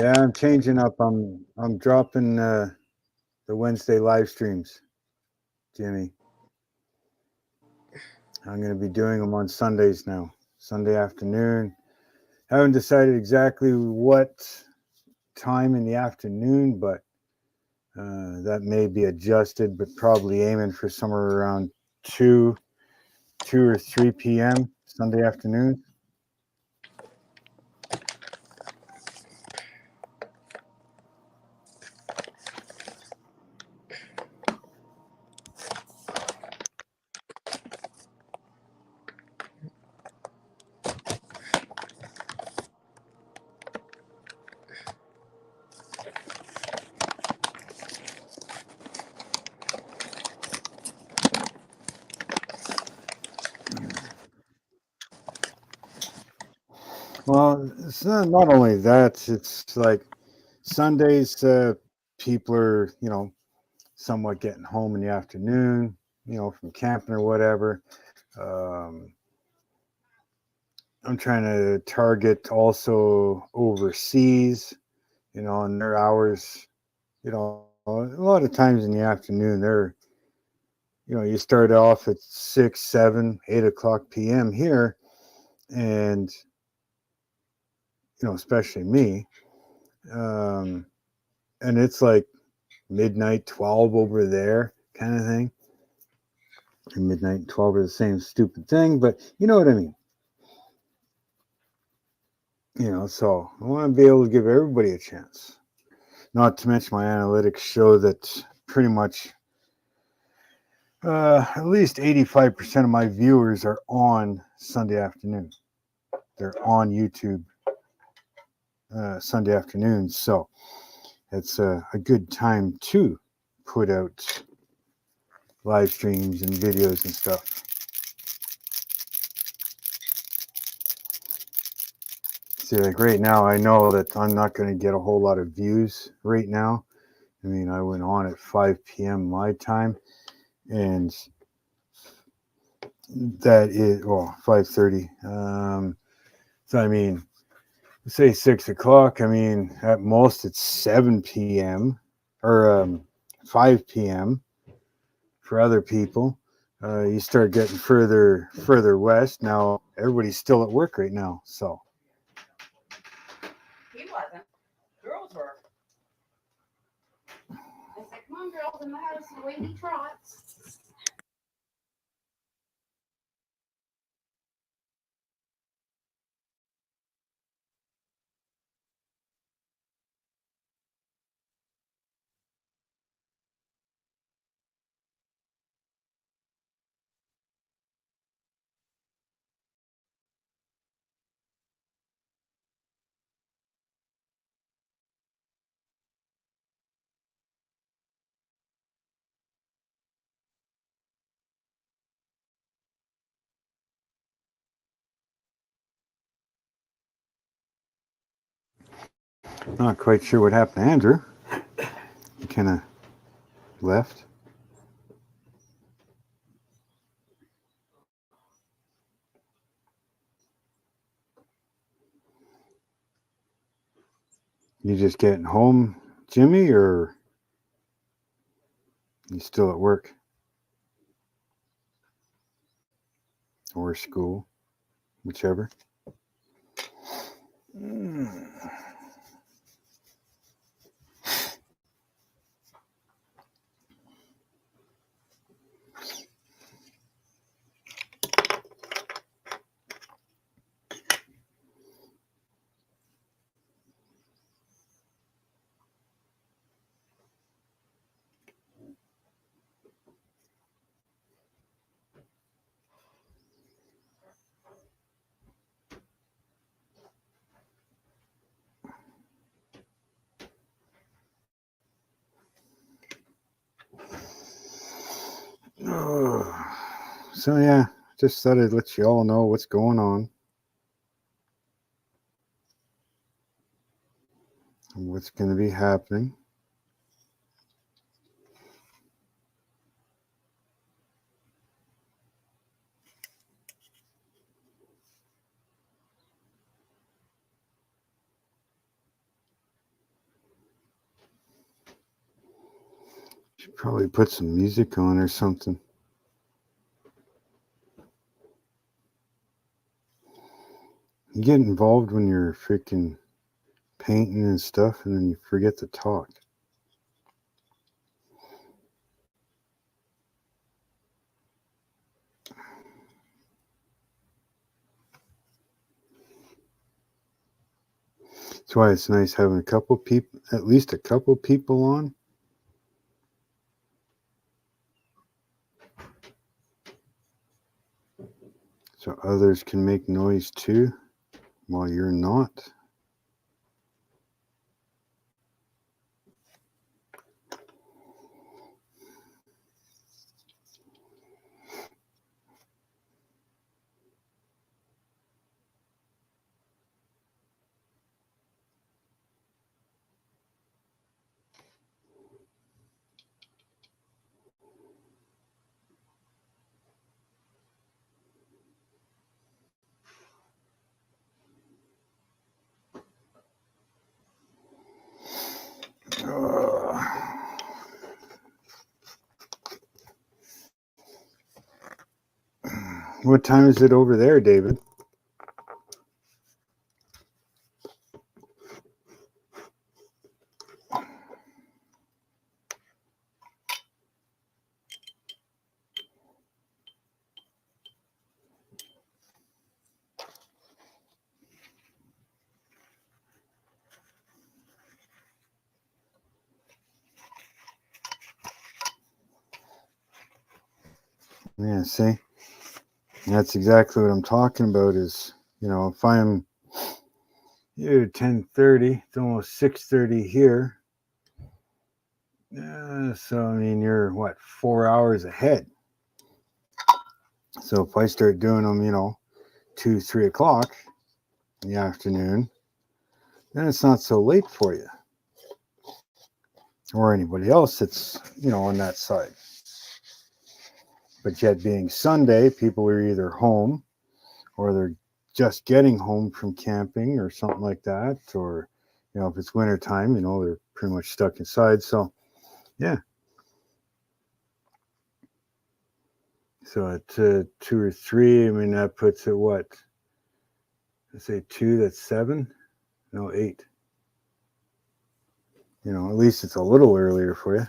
Speaker 1: Yeah, I'm changing up. I'm dropping the Wednesday live streams, Jimmy. I'm going to be doing them on Sundays now, Sunday afternoon. Haven't decided exactly what time in the afternoon, but that may be adjusted, but probably aiming for somewhere around 2 or 3 p.m. Sunday afternoon. Well, it's not only that, it's like Sundays, people are, somewhat getting home in the afternoon, from camping or whatever. Um, I'm trying to target also overseas, and their hours, a lot of times in the afternoon, you start off at 6, 7, 8 o'clock p.m. here. And, especially me, and it's like midnight 12 over there kind of thing. And midnight and 12 are the same stupid thing, but you know what I mean. So I want to be able to give everybody a chance. Not to mention my analytics show that pretty much at least 85% of my viewers are on Sunday afternoon. They're on YouTube Sunday afternoons, so it's a good time to put out live streams and videos and stuff. See, like right now, I know that I'm not going to get a whole lot of views right now. I mean, I went on at 5 p.m. my time, and that is 5:30. So I mean, say 6 o'clock. I mean, at most it's 7 p.m. or 5 p.m. for other people. You start getting further west. Now everybody's still at work right now, so.
Speaker 5: He wasn't. Girls were. I said, come on, girls, in the house, away he trots.
Speaker 1: Not quite sure what happened to Andrew. He kind of left. You just getting home, Jimmy, or you still at work or school, whichever? So yeah, just thought I'd let you all know what's going on and what's going to be happening. Should probably put some music on or something. You get involved when you're freaking painting and stuff, and then you forget to talk. That's why it's nice having a couple people, at least a couple people on. So others can make noise too while you're not. What time is it over there, David? Yeah, see, that's exactly what I'm talking about. Is, you know, if I'm here at 10:30, it's almost 6:30 here. So I mean, you're what, 4 hours ahead. So if I start doing them, you know, 2, 3 o'clock in the afternoon, then it's not so late for you or anybody else that's, you know, on that side. But yet, being Sunday, people are either home or they're just getting home from camping or something like that. Or, you know, if it's winter time, you know, they're pretty much stuck inside. So, yeah. So at 2 or 3, I mean, that puts it what? Let's say 2, that's 7? No, 8. You know, at least it's a little earlier for you.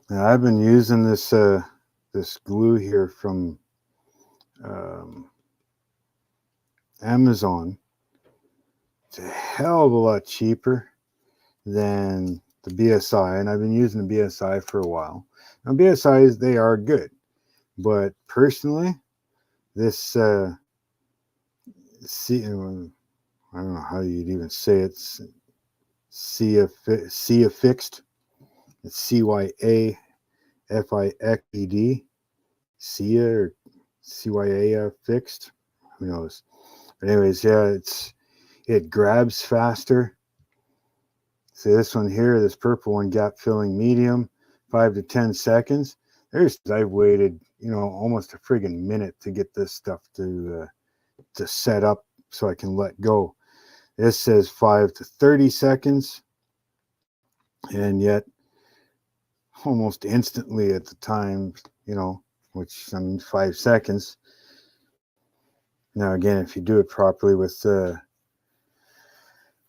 Speaker 1: Now, I've been using this this glue here from Amazon. It's a hell of a lot cheaper than the BSI, and I've been using the BSI for a while. Now, BSIs, they are good, but personally, this I don't know how you'd even say it. Fixed. It's CYAFIXED. Cia or CYA fixed. Who knows? But anyways, yeah, it grabs faster. See this one here, this purple one, gap filling medium, 5 to 10 seconds. I've waited, you know, almost a friggin' minute to get this stuff to set up so I can let go. This says 5 to 30 seconds, and yet almost instantly at the time, you know, which I mean 5 seconds. Now again, if you do it properly with a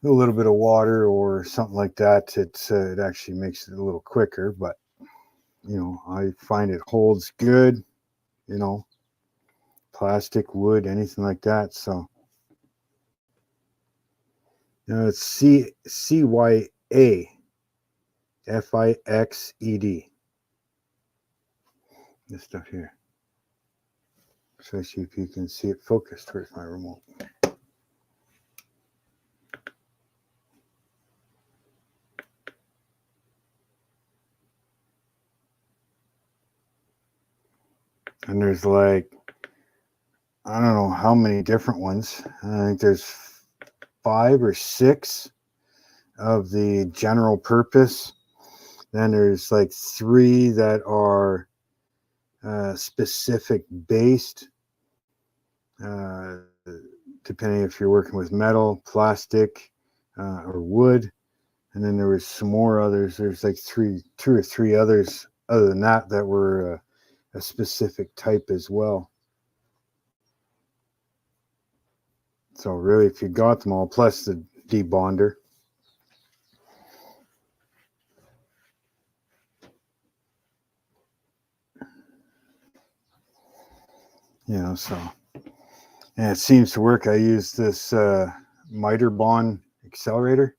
Speaker 1: little bit of water or something like that, it actually makes it a little quicker. But you know, I find it holds good. You know, plastic, wood, anything like that. So, you know, it's CYA FIXED. This stuff here. So see if you can see it focused. Where's my remote? And there's like, I don't know how many different ones. I think there's 5 or 6 of the general purpose. Then there's like 3 that are specific based, depending if you're working with metal, plastic, or wood. And then there was some more others. There's like 2 or 3 others other than that were a specific type as well. So really, if you got them all, plus the debonder. You know, so, and it seems to work. I use this miter bond accelerator,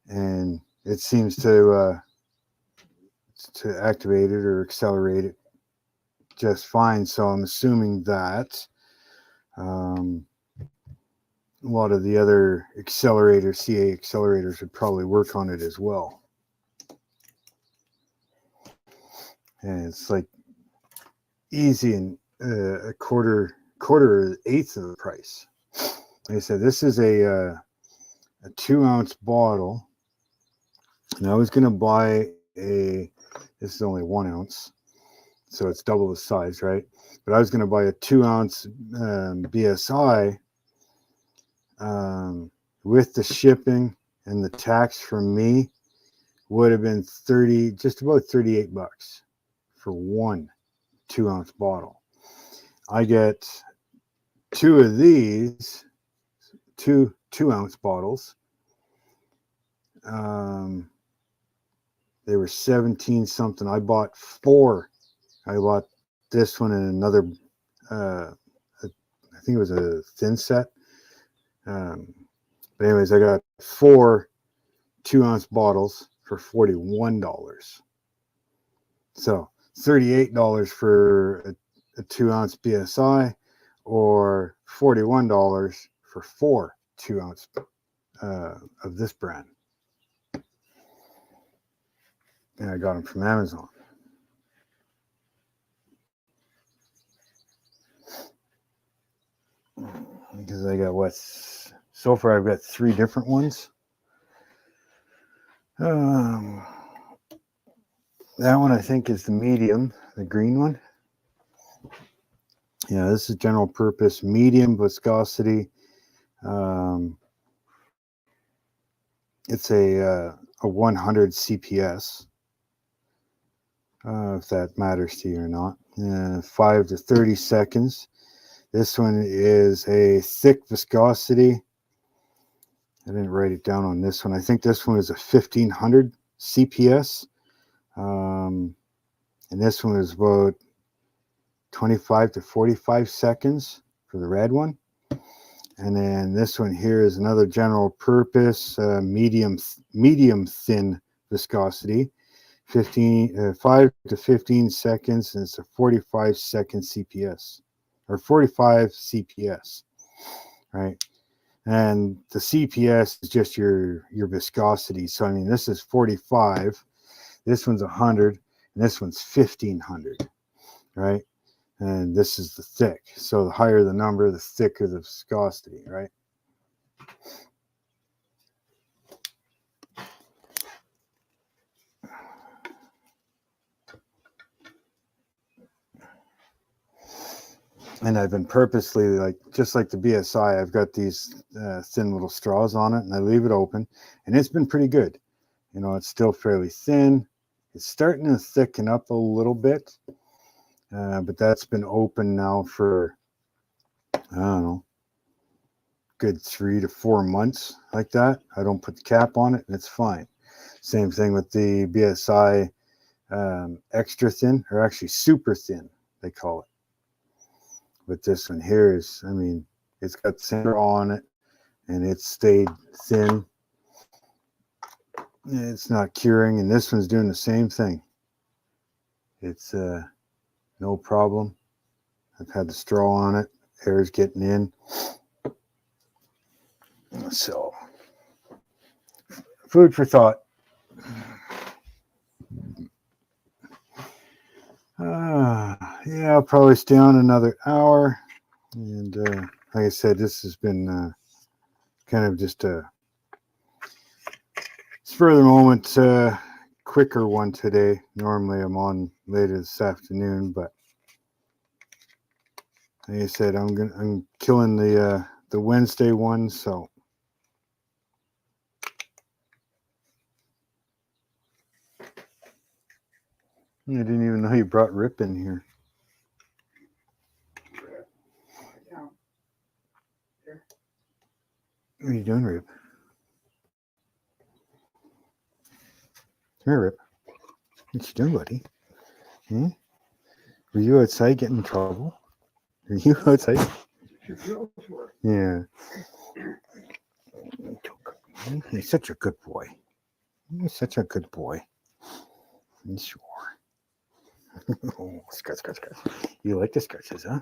Speaker 1: and it seems to activate it or accelerate it just fine. So I'm assuming that a lot of the other accelerators, CA accelerators, would probably work on it as well. And it's like easy and a quarter or eighth of the price. Like I said, this is a 2-ounce bottle, and I was going to buy this is only 1 ounce, so it's double the size, right? But I was going to buy a 2-ounce BSI with the shipping and the tax from me would have been just about $38 for one 2-ounce bottle. I get 2 of these, 2-ounce bottles. They were 17 something. I bought 4. I bought this one and another, I think it was a thin set. But anyways, I got 4 2-ounce bottles for $41. So $38 for a 2-ounce BSI, or $41 for 4 2-ounce of this brand. And I got them from Amazon. Because I got so far I've got 3 different ones. That one I think is the medium, the green one. Yeah, this is general purpose, medium viscosity. It's a 100 CPS, if that matters to you or not. 5 to 30 seconds. This one is a thick viscosity. I didn't write it down on this one. I think this one is a 1500 CPS. And this one is about 25 to 45 seconds for the red one. And then this one here is another general purpose, medium thin viscosity, 5 to 15 seconds, and it's a 45 second CPS, or 45 CPS, right? And the CPS is just your viscosity. So I mean, this is 45, this one's 100, and this one's 1500, right? And this is the thick. So the higher the number, the thicker the viscosity, right? And I've been purposely, just like the BSI, I've got these thin little straws on it, and I leave it open, and it's been pretty good. You know, it's still fairly thin. It's starting to thicken up a little bit, but that's been open now for, I don't know, good 3 to 4 months like that. I don't put the cap on it, and it's fine. Same thing with the BSI extra thin, or actually super thin, they call it. But this one here is, I mean, it's got center on it, and it's stayed thin. It's not curing, and this one's doing the same thing. It's no problem. I've had the straw on it. Air's getting in. So, food for thought. Yeah, I'll probably stay on another hour. And like I said, this has been kind of just a spur of the moment, quicker one today. Normally I'm on later this afternoon, but like I said, I'm killing the Wednesday one, so. I didn't even know you brought Rip in here. What are you doing, Rip? Come here, Rip. What you doing, buddy? Hmm? Were you outside getting in trouble? Are you outside? Yeah. He's such a good boy. He's such a good boy. Sure. Oh, scratch. You like the scratches, huh?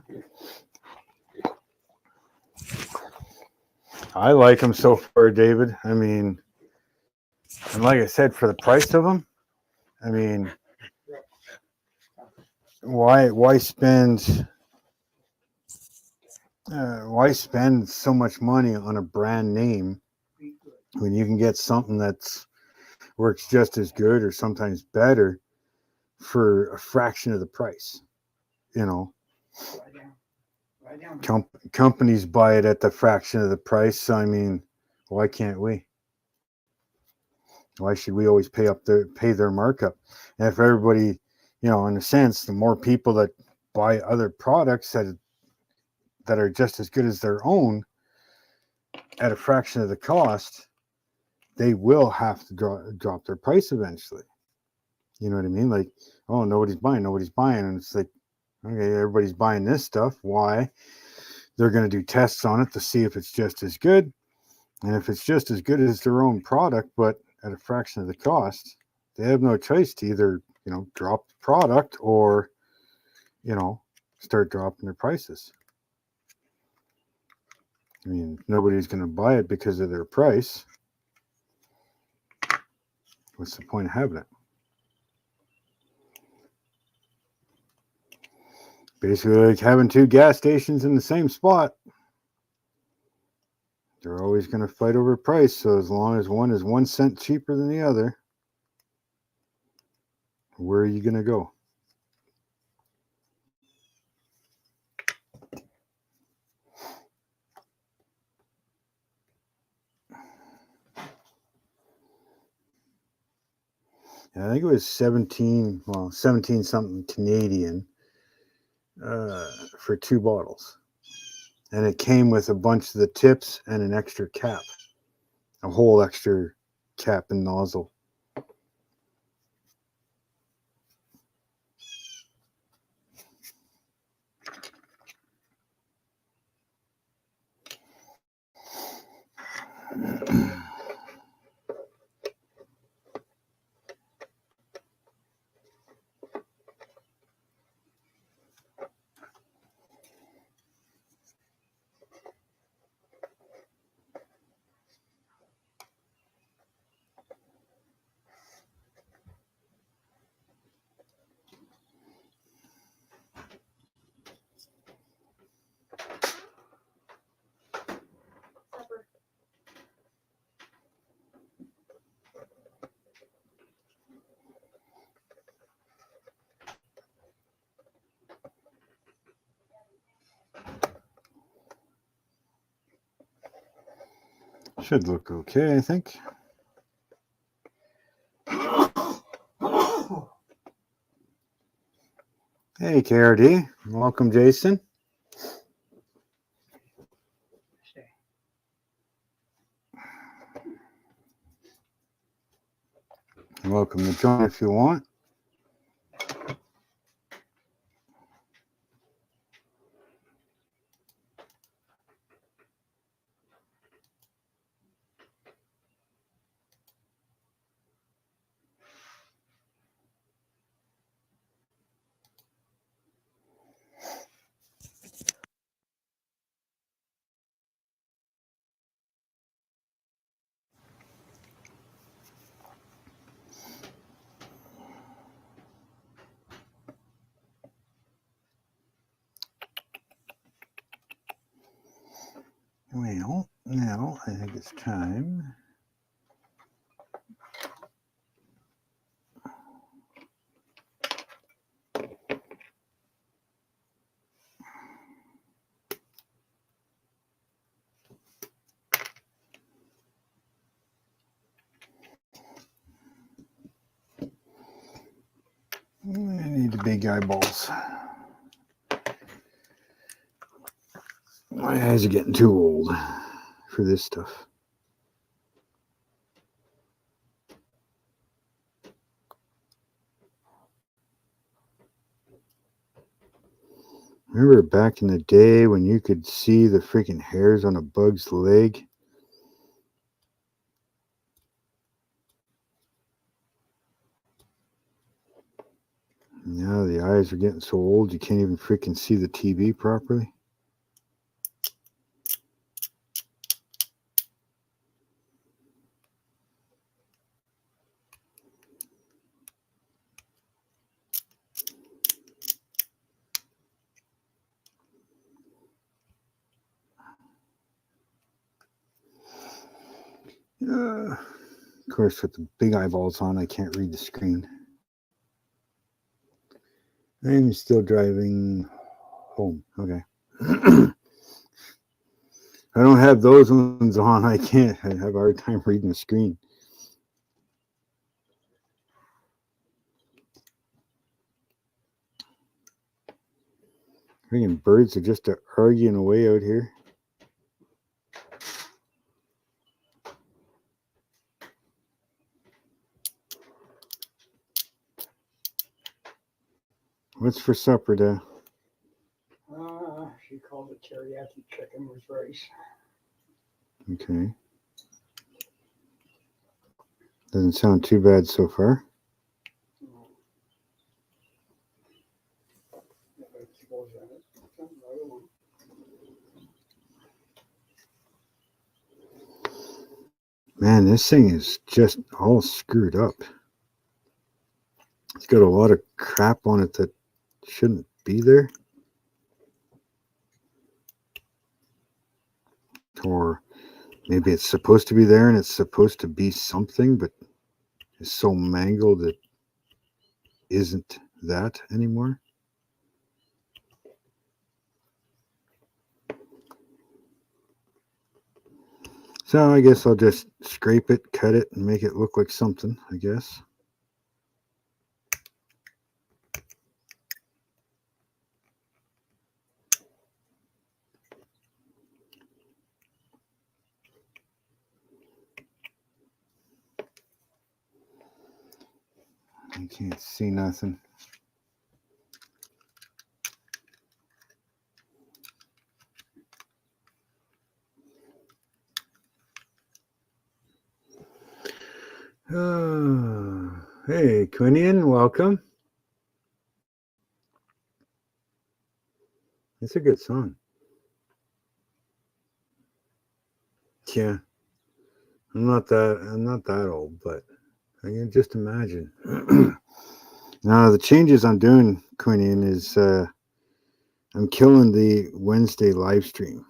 Speaker 1: I like them so far, David. I mean, and like I said, for the price of them, I mean, why spend so much money on a brand name when you can get something that's works just as good or sometimes better for a fraction of the price? You know, companies buy it at the fraction of the price. So I mean, why can't we? Why should we always pay their markup? And if everybody, you know, in a sense, the more people that buy other products that are just as good as their own at a fraction of the cost, they will have to drop their price eventually. You know what I mean? Like, oh, nobody's buying. And it's like, Okay, everybody's buying this stuff. Why? They're going to do tests on it to see if it's just as good. And if it's just as good as their own product, but at a fraction of the cost, they have no choice to either, drop the product or, start dropping their prices. I mean, nobody's going to buy it because of their price. What's the point of having it? Basically like having two gas stations in the same spot. They're always going to fight over price. So as long as one is 1 cent cheaper than the other, where are you going to go? I think it was 17 something Canadian for 2 bottles. And it came with a bunch of the tips and an extra cap, a whole extra cap and nozzle. Should look okay, I think. Hey, KRD. Welcome, Jason. You're welcome to join if you want. Well, now I think it's time. I need the big eyeballs. My eyes are getting too old for this stuff. Remember back in the day when you could see the freaking hairs on a bug's leg? Now the eyes are getting so old you can't even freaking see the TV properly. Of course, with the big eyeballs on, I can't read the screen. I'm still driving home. Okay. I don't have those ones on. I can't. I have a hard time reading the screen. Freaking birds are just arguing away out here. What's for supper, Dad?
Speaker 3: teriyaki chicken with rice.
Speaker 1: Okay. Doesn't sound too bad so far.
Speaker 3: Vegetables in it. Something I don't know.
Speaker 1: Man, this thing is just all screwed up. It's got a lot of crap on it that shouldn't be there. Or maybe it's supposed to be there and it's supposed to be something, but it's so mangled it isn't that anymore. So I guess I'll just scrape it, cut it, and make it look like something, I guess. I can't see nothing. Hey, Quinian, welcome. It's a good song. Yeah, I'm not that old, but I can just imagine. Now the changes I'm doing, Quinian, is I'm killing the Wednesday live stream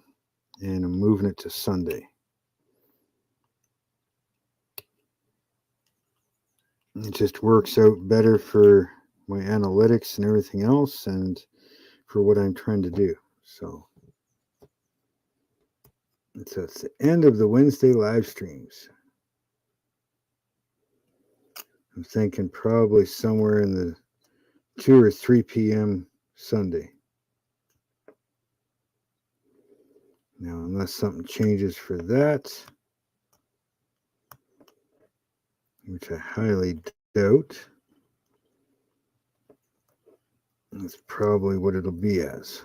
Speaker 1: and I'm moving it to Sunday. It just works out better for my analytics and everything else and for what I'm trying to do. So it's the end of the Wednesday live streams. I'm thinking probably somewhere in the 2 or 3 p.m. Sunday. Now, unless something changes for that, which I highly doubt, that's probably what it'll be as.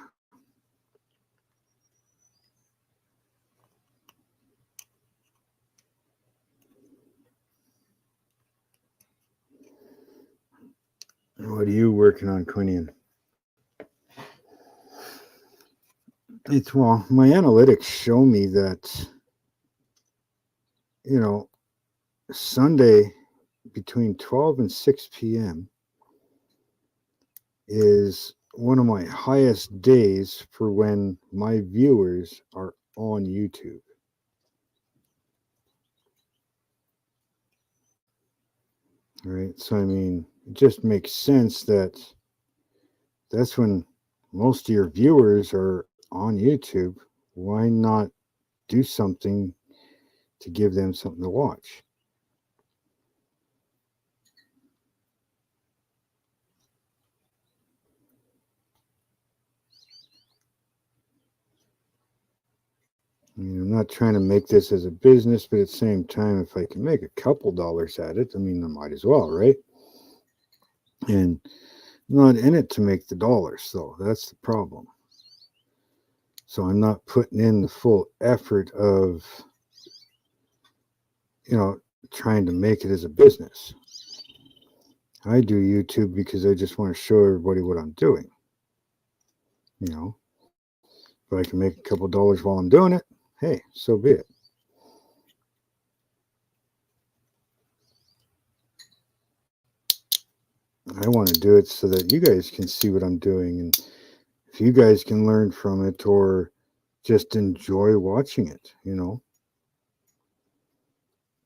Speaker 1: What are you working on, Quinian? Well, my analytics show me that, Sunday between 12 and 6 p.m. is one of my highest days for when my viewers are on YouTube. Right? So, I mean, it just makes sense that that's when most of your viewers are on YouTube. Why not do something to give them something to watch? I mean, I'm not trying to make this as a business, but at the same time, if I can make a couple dollars at it, I mean, I might as well, right? And I'm not in it to make the dollars, though. That's the problem. So I'm not putting in the full effort of, trying to make it as a business. I do YouTube because I just want to show everybody what I'm doing. If I can make a couple dollars while I'm doing it, hey, so be it. I want to do it so that you guys can see what I'm doing, and if you guys can learn from it or just enjoy watching it,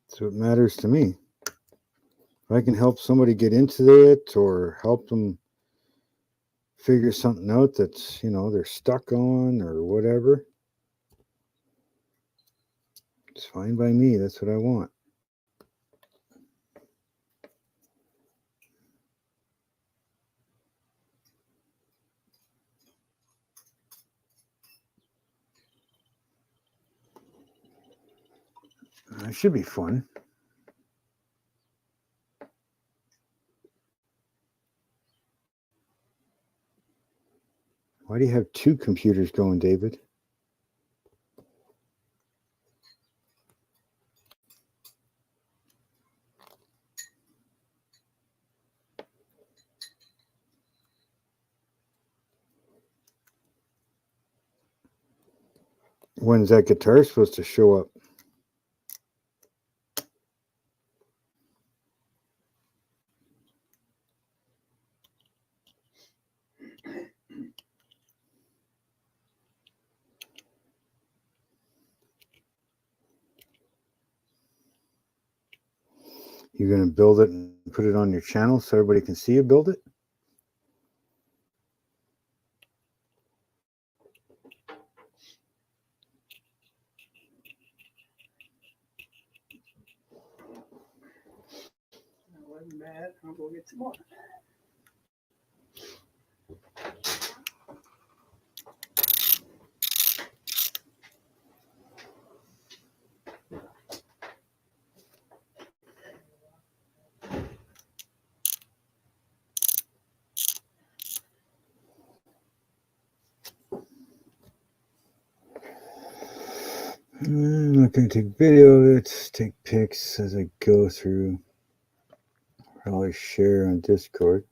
Speaker 1: So it matters to me. If I can help somebody get into it or help them figure something out that's, they're stuck on or whatever, it's fine by me. That's what I want. It should be fun. Why do you have 2 computers going, David? When's that guitar supposed to show up? You're going to build it and put it on your channel so everybody can see you build it?
Speaker 3: That wasn't bad. I'll go get some more.
Speaker 1: I'm not going to take video of it, take pics as I go through. Probably share on Discord.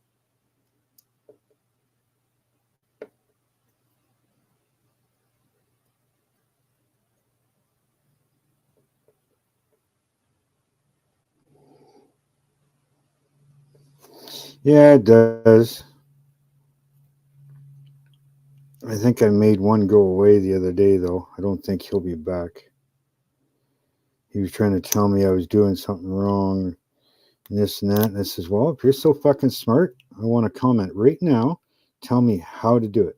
Speaker 1: Yeah, it does. I think I made one go away the other day, though. I don't think he'll be back. He was trying to tell me I was doing something wrong, and this and that. And I says, well, if you're so fucking smart, I want to comment right now. Tell me how to do it.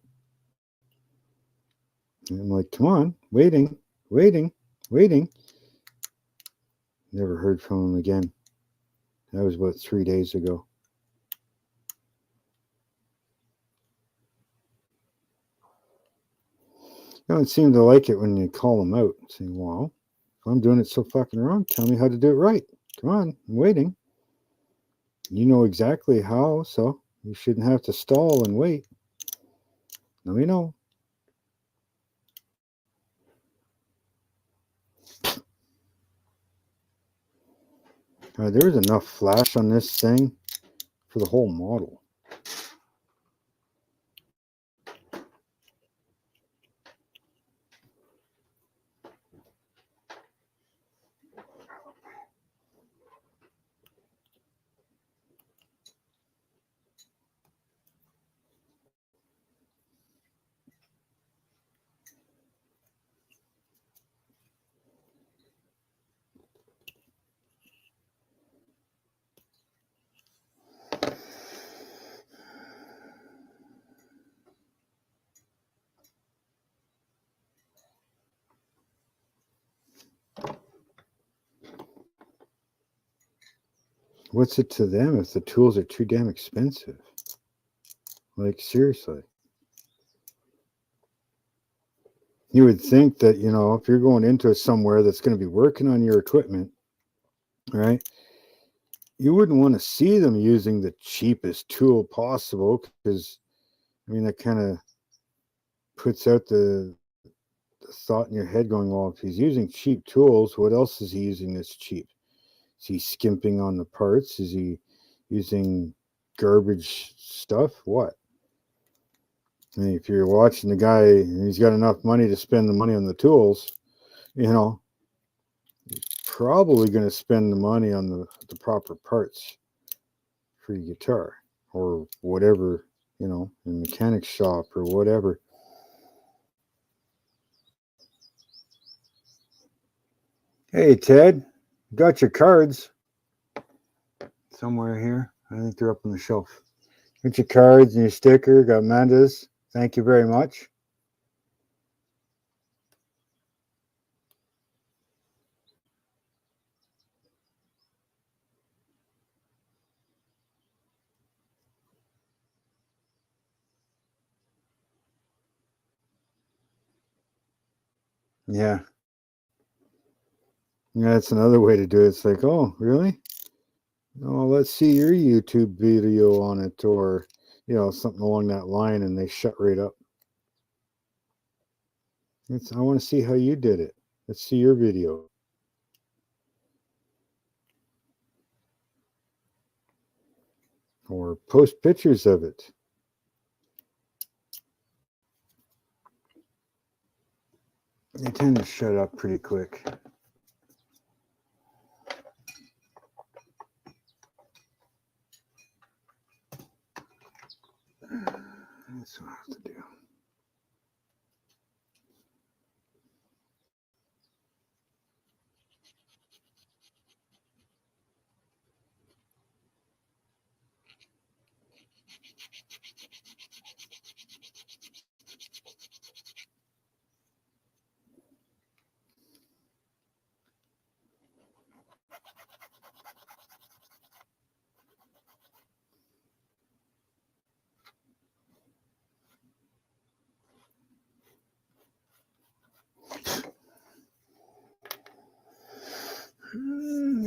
Speaker 1: And I'm like, come on, waiting. Never heard from him again. That was about 3 days ago. They don't seem to like it when you call them out. Saying, well, if I'm doing it so fucking wrong, tell me how to do it right. Come on, I'm waiting. You know exactly how, so you shouldn't have to stall and wait. Let me know. There's enough flash on this thing for the whole model. What's it to them if the tools are too damn expensive? Like, seriously. You would think that, you know, if you're going into somewhere that's going to be working on your equipment, right, you wouldn't want to see them using the cheapest tool possible, because, I mean, that kind of puts out the thought in your head going, well, if he's using cheap tools, what else is he using that's cheap? Is he skimping on the parts? Is he using garbage stuff? What? I mean, if you're watching the guy and he's got enough money to spend the money on the tools, you know, he's probably going to spend the money on the proper parts for your guitar or whatever, you know, in mechanic shop or whatever. Hey, Ted, got your cards somewhere here. I think they're up on the shelf. Got your cards and your sticker. Got Amanda's. Thank you very much. Yeah. Yeah, that's another way to do it. It's like, oh, really? Oh, let's see your YouTube video on it, or, you know, something along that line, and they shut right up. I want to see how you did it. Let's see your video. Or post pictures of it. They tend to shut up pretty quick. That's what I have to do.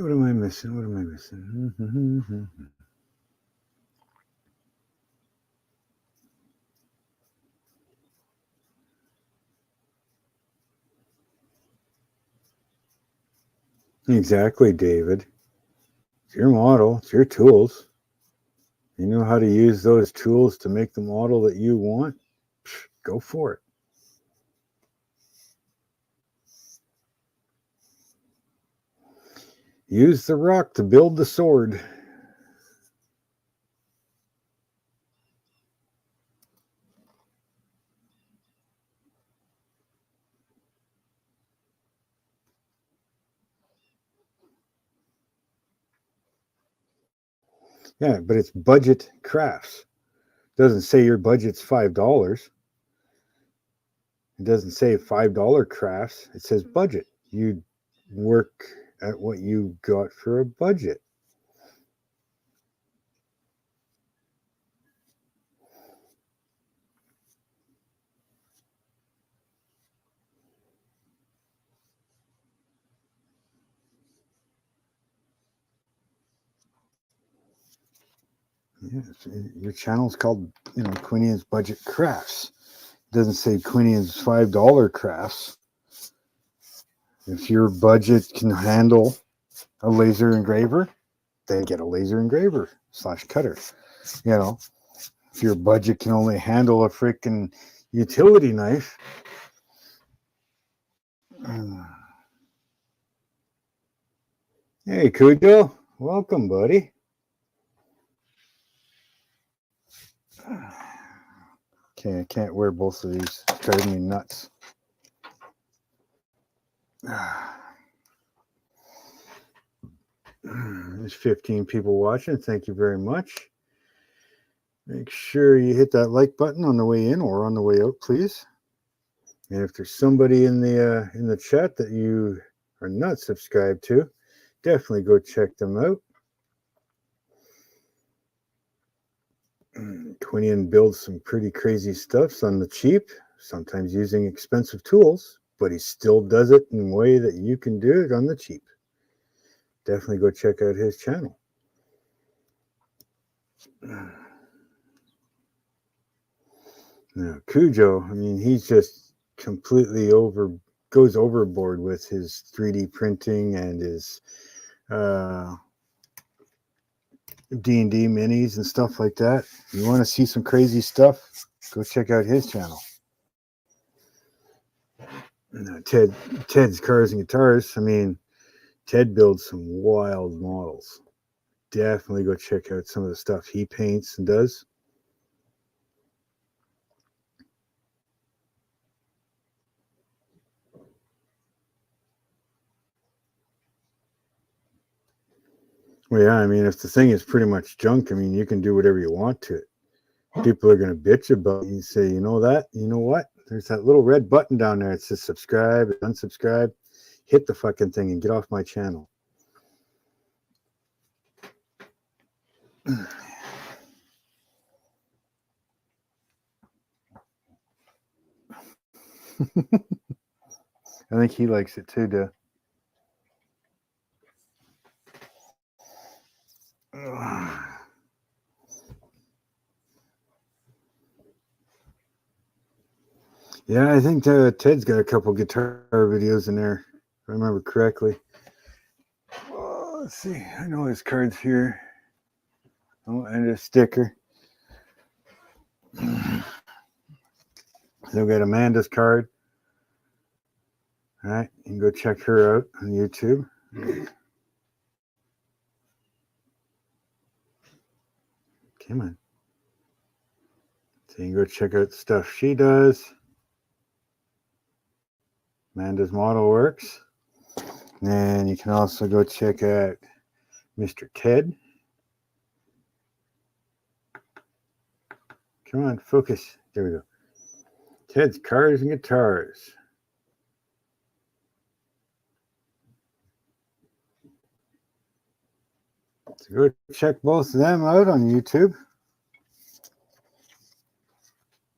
Speaker 1: What am I missing? What am I missing? Exactly, David. It's your model. It's your tools. You know how to use those tools to make the model that you want? Go for it. Use the rock to build the sword. Yeah, but it's budget crafts. It doesn't say your budget's $5. It doesn't say $5 crafts. It says budget. You work at what you got for a budget. Yes, your channel's called, Quinian's Budget Crafts. It doesn't say Quinian's $5 crafts. If your budget can handle a laser engraver, then get a laser engraver / cutter. If your budget can only handle a freaking utility knife, hey Cujo, welcome, buddy. Okay, I can't wear both of these. It's driving me nuts. There's 15 people watching. Thank you very much. Make sure you hit that like button on the way in or on the way out, please. And if there's somebody in the chat that you are not subscribed to, definitely go check them out. Quinian builds some pretty crazy stuffs on the cheap, sometimes using expensive tools, but he still does it in a way that you can do it on the cheap. Definitely go check out his channel. Now, Cujo, he's just completely goes overboard with his 3D printing and his D&D minis and stuff like that. If you want to see some crazy stuff, go check out his channel. Ted's Cars and Guitars. Ted builds some wild models. Definitely go check out some of the stuff he paints and does. Well, yeah, if the thing is pretty much junk, you can do whatever you want to it. People are going to bitch about it. You say, you know what? There's that little red button down there. It says subscribe, unsubscribe. Hit the fucking thing and get off my channel. I think he likes it too, duh. Yeah, I think Ted's got a couple guitar videos in there, if I remember correctly. Oh, let's see. I know his card's here. Oh, and a sticker. They'll get Amanda's card. All right, you can go check her out on YouTube. Come on. So you can go check out the stuff she does. Amanda's Model Works. And you can also go check out Mr. Ted. Come on, focus. There we go. Ted's Cars and Guitars. So go check both of them out on YouTube.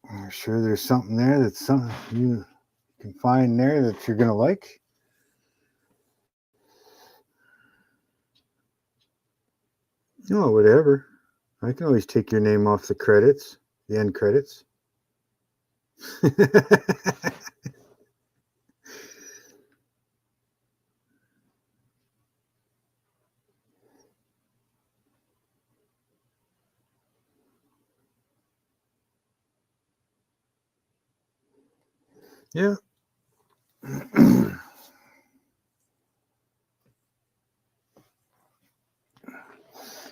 Speaker 1: I'm sure there's something there that's something you can find there that you're going to like. Oh, whatever. I can always take your name off the credits, the end credits. Yeah.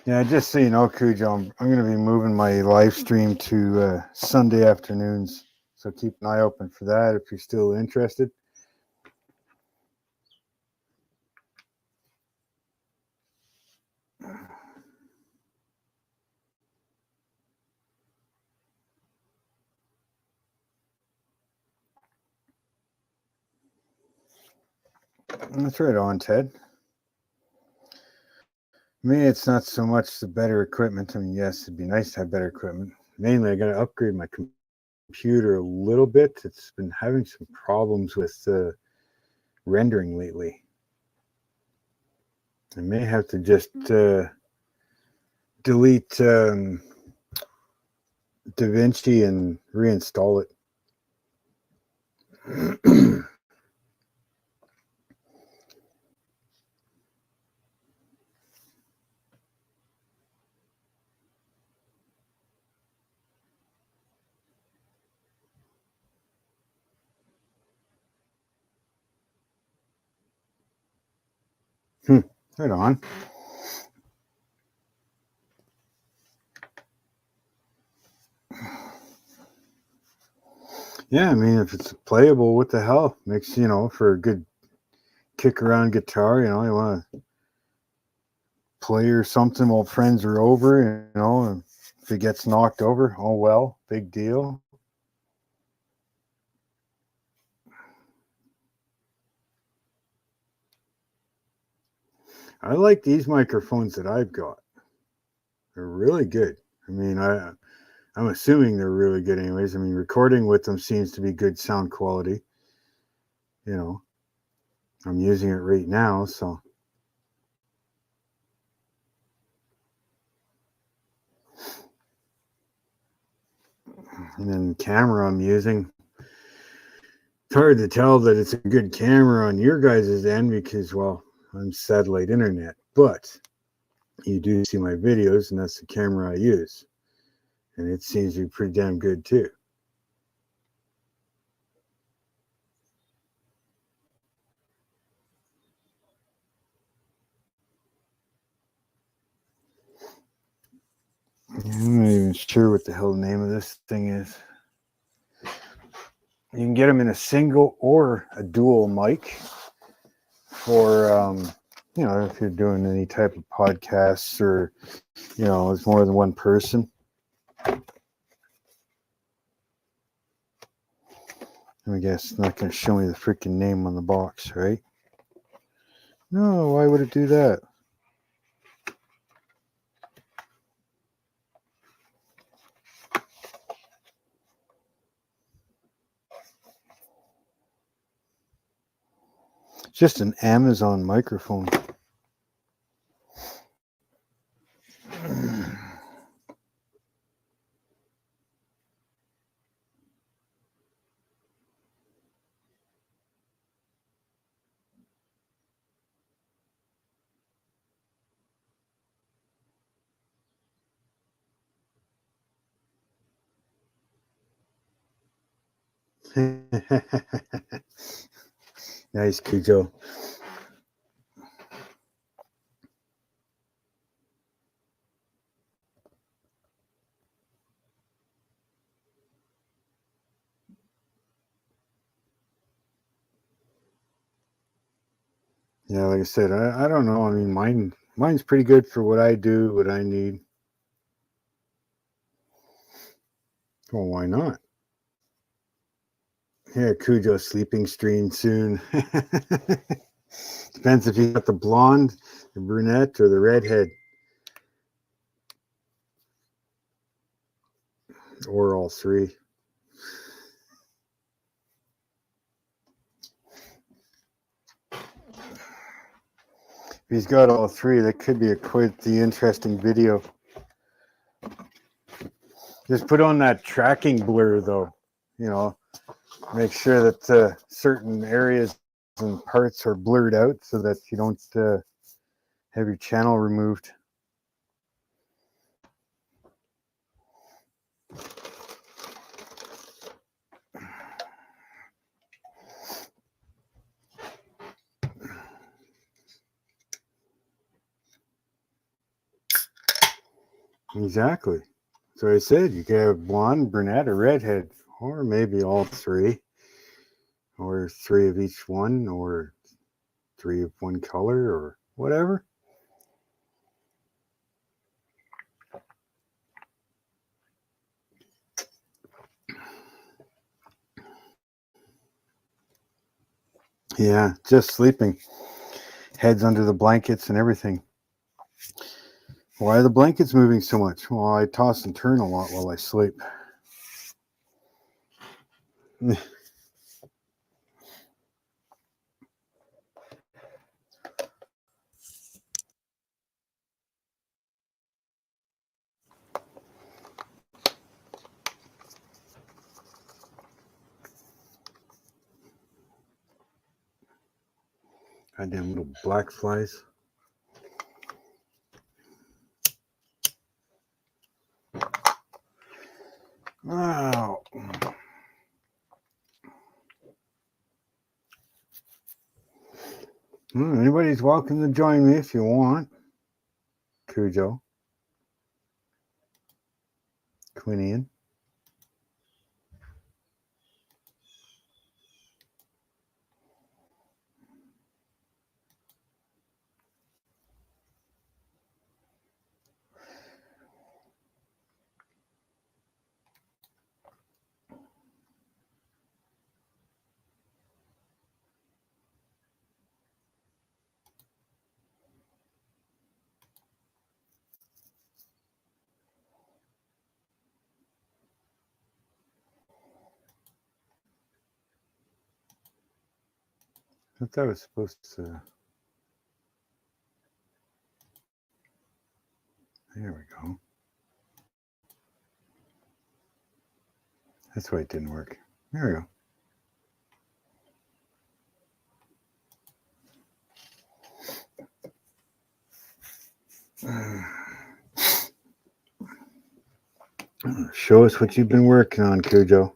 Speaker 1: Yeah, just so you know, Cujo, I'm going to be moving my live stream to Sunday afternoons. So keep an eye open for that if you're still interested. That's right on, Ted. Me, it's not so much the better equipment. I mean, yes, it'd be nice to have better equipment. Mainly, I got to upgrade my computer a little bit. It's been having some problems with rendering lately. I may have to just delete DaVinci and reinstall it. Right on. Yeah, I mean, if it's playable, what the hell? Makes, for a good kick around guitar, you want to play or something while friends are over, and if it gets knocked over, oh well, big deal. I like these microphones that I've got. They're really good. I mean, I'm assuming they're really good anyways. I mean, recording with them seems to be good sound quality. I'm using it right now, so. And then the camera I'm using. It's hard to tell that it's a good camera on your guys' end because, well, I'm satellite internet. But you do see my videos, and that's the camera I use. And it seems to be pretty damn good, too. I'm not even sure what the hell the name of this thing is. You can get them in a single or a dual mic for, if you're doing any type of podcasts or, it's more than one person. I guess it's not going to show me the freaking name on the box, right? No, why would it do that? It's just an Amazon microphone. Nice, Cujo. Yeah, like I said, I don't know. I mean, mine's pretty good for what I do, what I need. Well, why not? Yeah, Cujo sleeping stream soon. Depends if you got the blonde, the brunette, or the redhead. Or all three. If he's got all three, that could be quite the interesting video. Just put on that tracking blur, though. You know, make sure that certain areas and parts are blurred out so that you don't have your channel removed. Exactly. So I said you could have blonde, brunette, or redhead, or maybe all three, or three of each one, or three of one color, or whatever. Yeah, just sleeping. Heads under the blankets and everything. Why are the blankets moving so much? Well, I toss and turn a lot while I sleep. Goddamn little black flies. Wow. Anybody's welcome to join me if you want. Cujo. Quinian. I thought I was supposed to. There we go. That's why it didn't work. There we go. Show us what you've been working on, Cujo.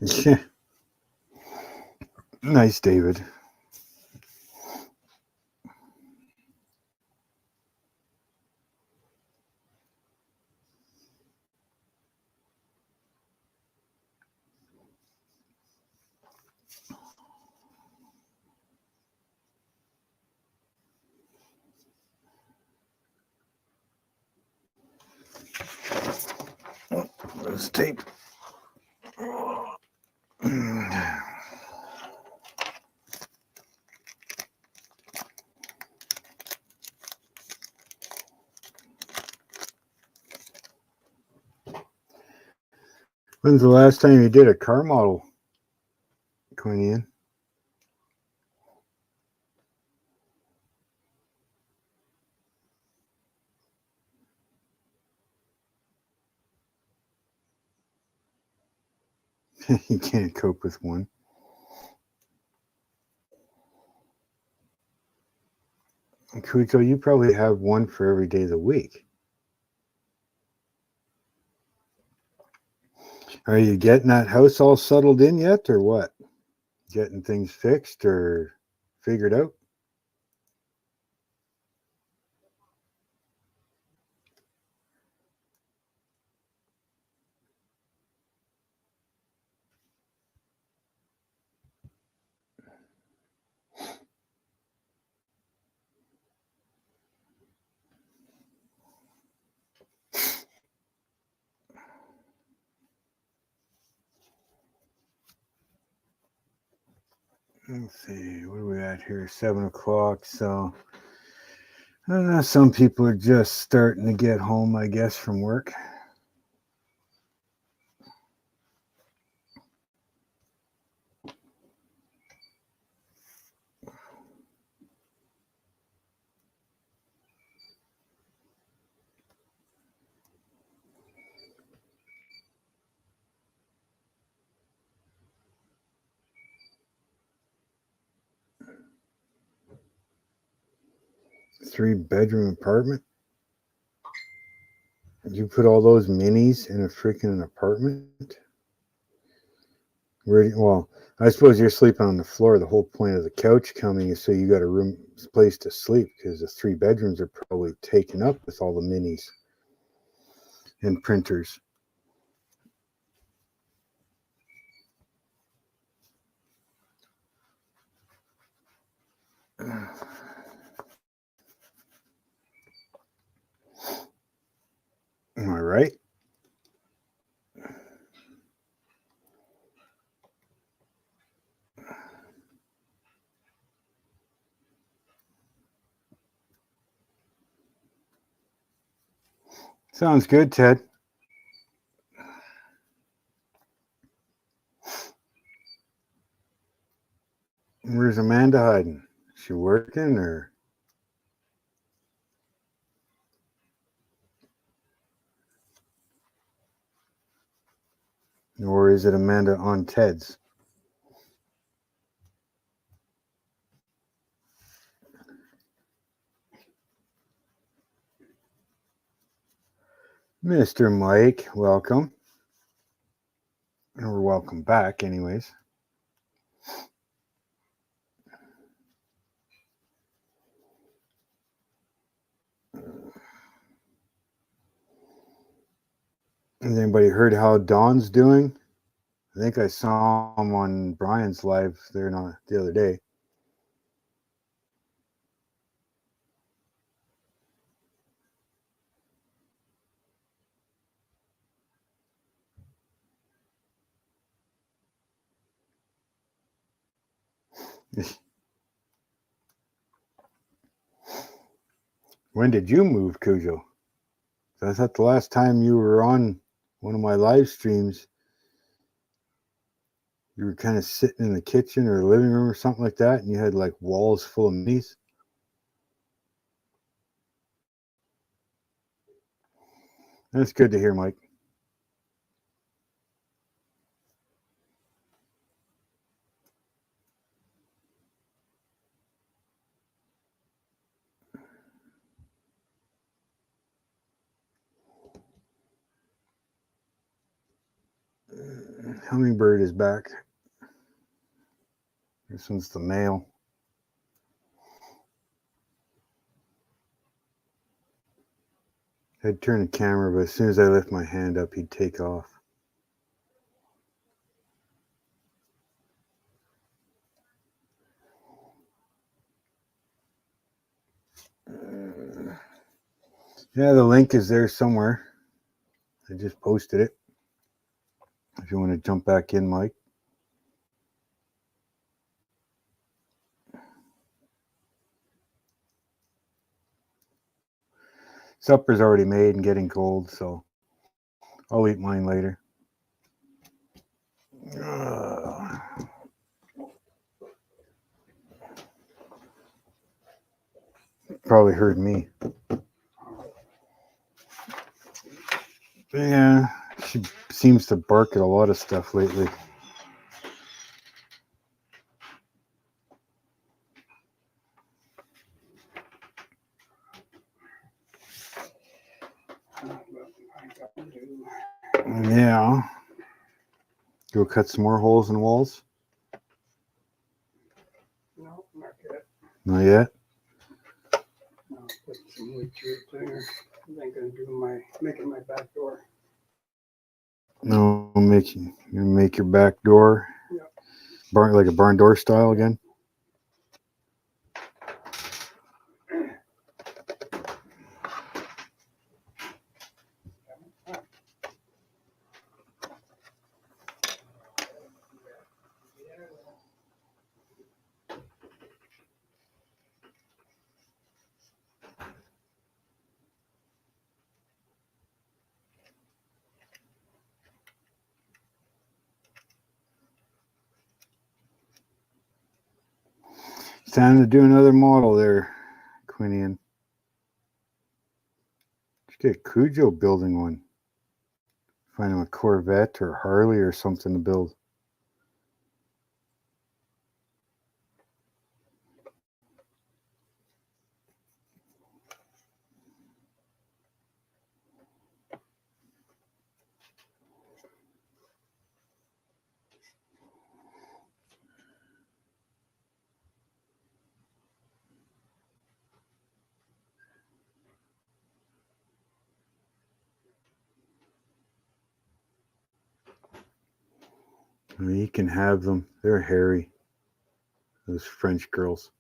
Speaker 1: Yeah. Nice, David. This tape. When's the last time you did a car model, Quinian? You can't cope with one. Cujo, you probably have one for every day of the week. Are you getting that house all settled in yet, or what? Getting things fixed or figured out? Let's see, what are we at here? 7 o'clock. So some people are just starting to get home, I guess, from work. Three-bedroom apartment? You put all those minis in a freaking apartment? Well, I suppose you're sleeping on the floor. The whole point of the couch coming is so you got a place to sleep, because the 3 bedrooms are probably taken up with all the minis and printers. Am I right? Sounds good, Ted. Where's Amanda hiding? Is she working, or is it Amanda on Ted's? Mr. Mike, welcome. Or welcome back, anyways. Has anybody heard how Don's doing? I think I saw him on Brian's live there the other day. When did you move, Cujo? I thought the last time you were on one of my live streams, you were kind of sitting in the kitchen or living room or something like that, and you had like walls full of minis. That's good to hear, Mike. Hummingbird is back. This one's the male. I'd turn the camera, but as soon as I lift my hand up, he'd take off. Yeah, the link is there somewhere. I just posted it. If you want to jump back in, Mike. Supper's already made and getting cold, so I'll eat mine later. Probably heard me. Yeah, she seems to bark at a lot of stuff lately. Yeah. Go cut some more holes in the walls?
Speaker 3: No, not yet.
Speaker 1: Not yet?
Speaker 3: No, put some wood through it there. I'm gonna do making my back door.
Speaker 1: No, you make your back door
Speaker 3: Yeah.
Speaker 1: like a barn door style again? It's time to do another model there, Quinian. Let's get Cujo building one. Find him a Corvette or Harley or something to build. I mean, you can have them. They're hairy. Those French girls.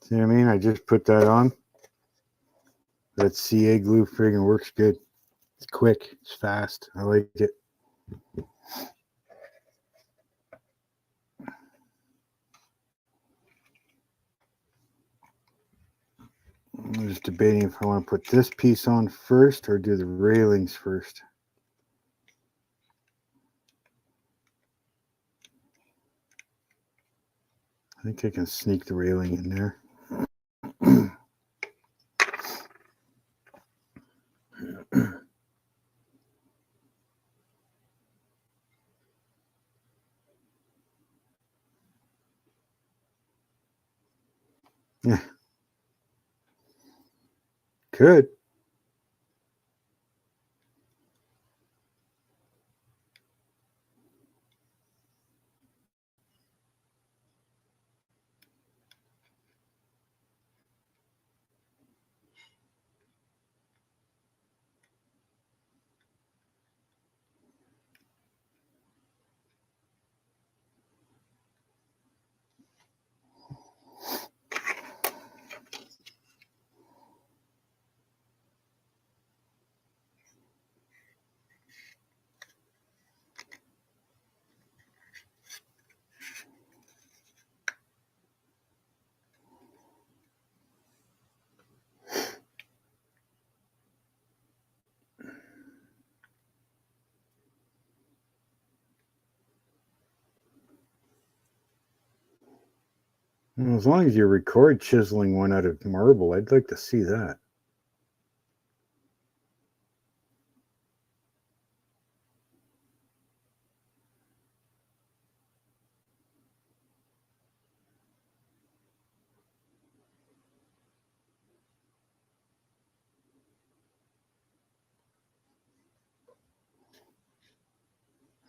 Speaker 1: See what I mean? I just put that on. That CA glue friggin' works good. It's quick. It's fast. I like it. I'm just debating if I want to put this piece on first or do the railings first. I think I can sneak the railing in there. Yeah. Could. Well, as long as you record chiseling one out of marble, I'd like to see that.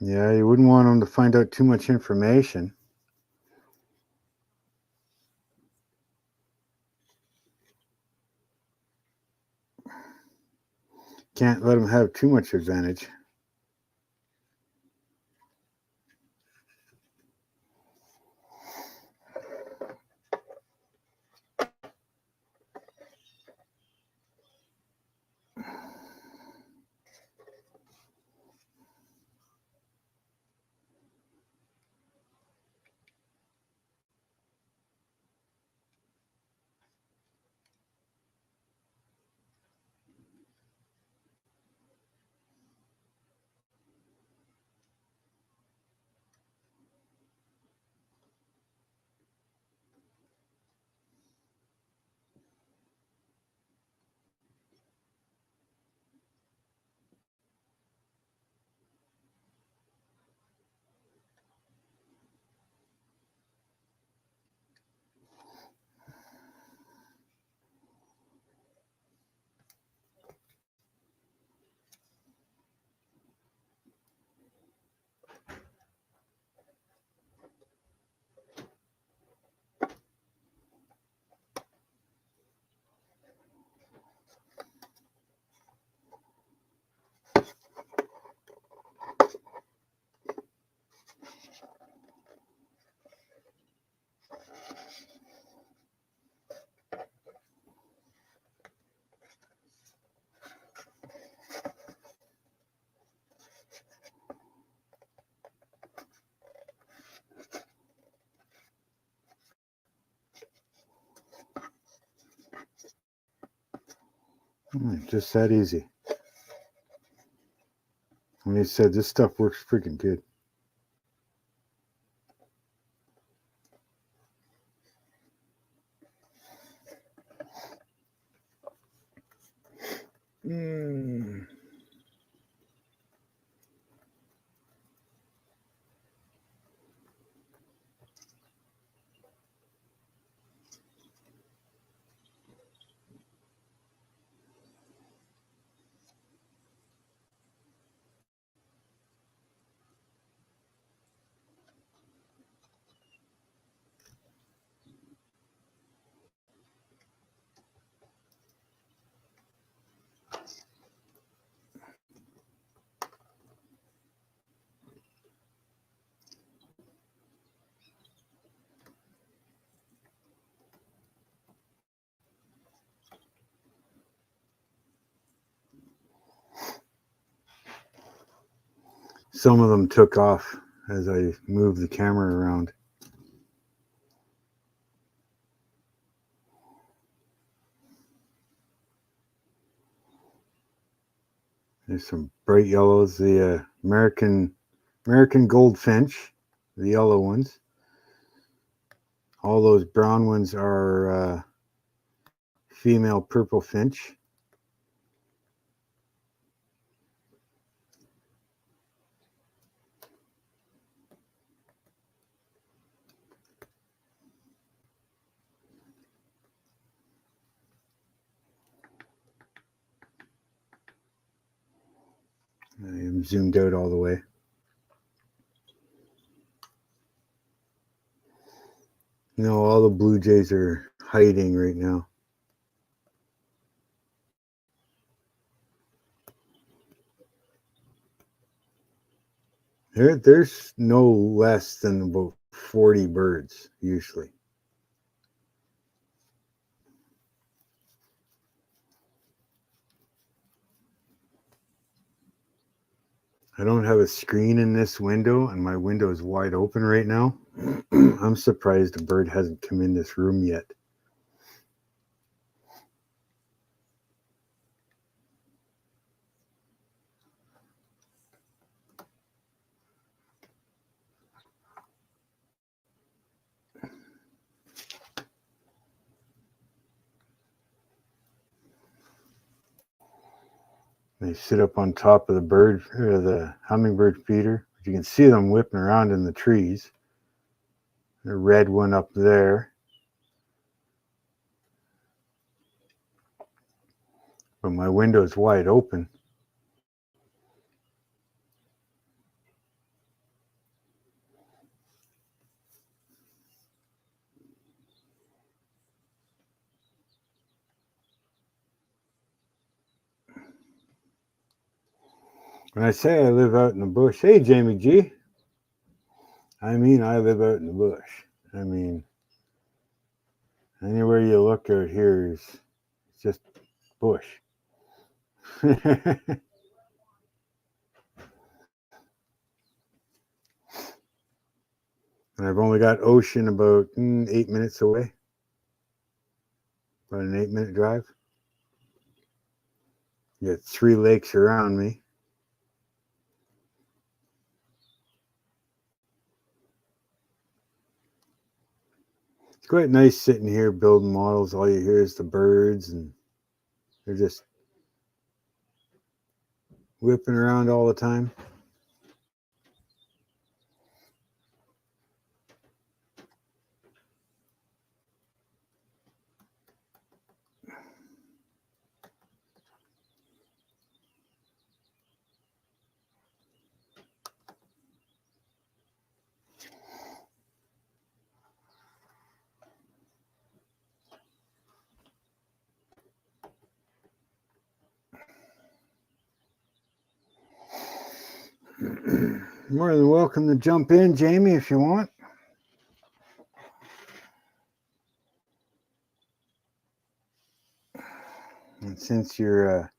Speaker 1: Yeah, you wouldn't want them to find out too much information. Can't let them have too much advantage. Just that easy. When he said this stuff works freaking good. Some of them took off as I moved the camera around. There's some bright yellows, the American goldfinch, the yellow ones. All those brown ones are female purple finch. I am zoomed out all the way. No, all the blue jays are hiding right now. There's no less than about 40 birds usually. I don't have a screen in this window, and my window is wide open right now. I'm surprised a bird hasn't come in this room yet. They sit up on top of the bird, or the hummingbird feeder. You can see them whipping around in the trees. The red one up there. But my window is wide open. When I say I live out in the bush, hey, Jamie G. I mean, I live out in the bush. I mean, anywhere you look out here is just bush. And I've only got ocean about 8 minutes away. About an 8-minute drive. You got 3 lakes around me. It's quite nice sitting here building models. All you hear is the birds, and they're just whipping around all the time. More than welcome to jump in, Jamie, if you want. And since you're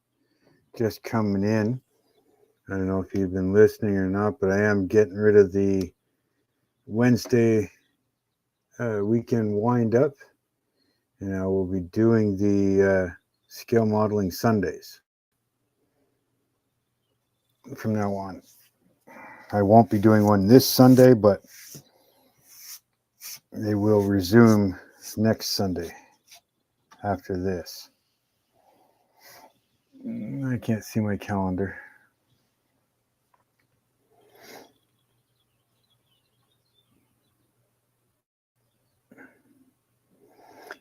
Speaker 1: just coming in, I don't know if you've been listening or not, but I am getting rid of the Wednesday weekend wind up, and I will be doing the scale modeling Sundays from now on. I won't be doing one this Sunday, but they will resume next Sunday after this. I can't see my calendar.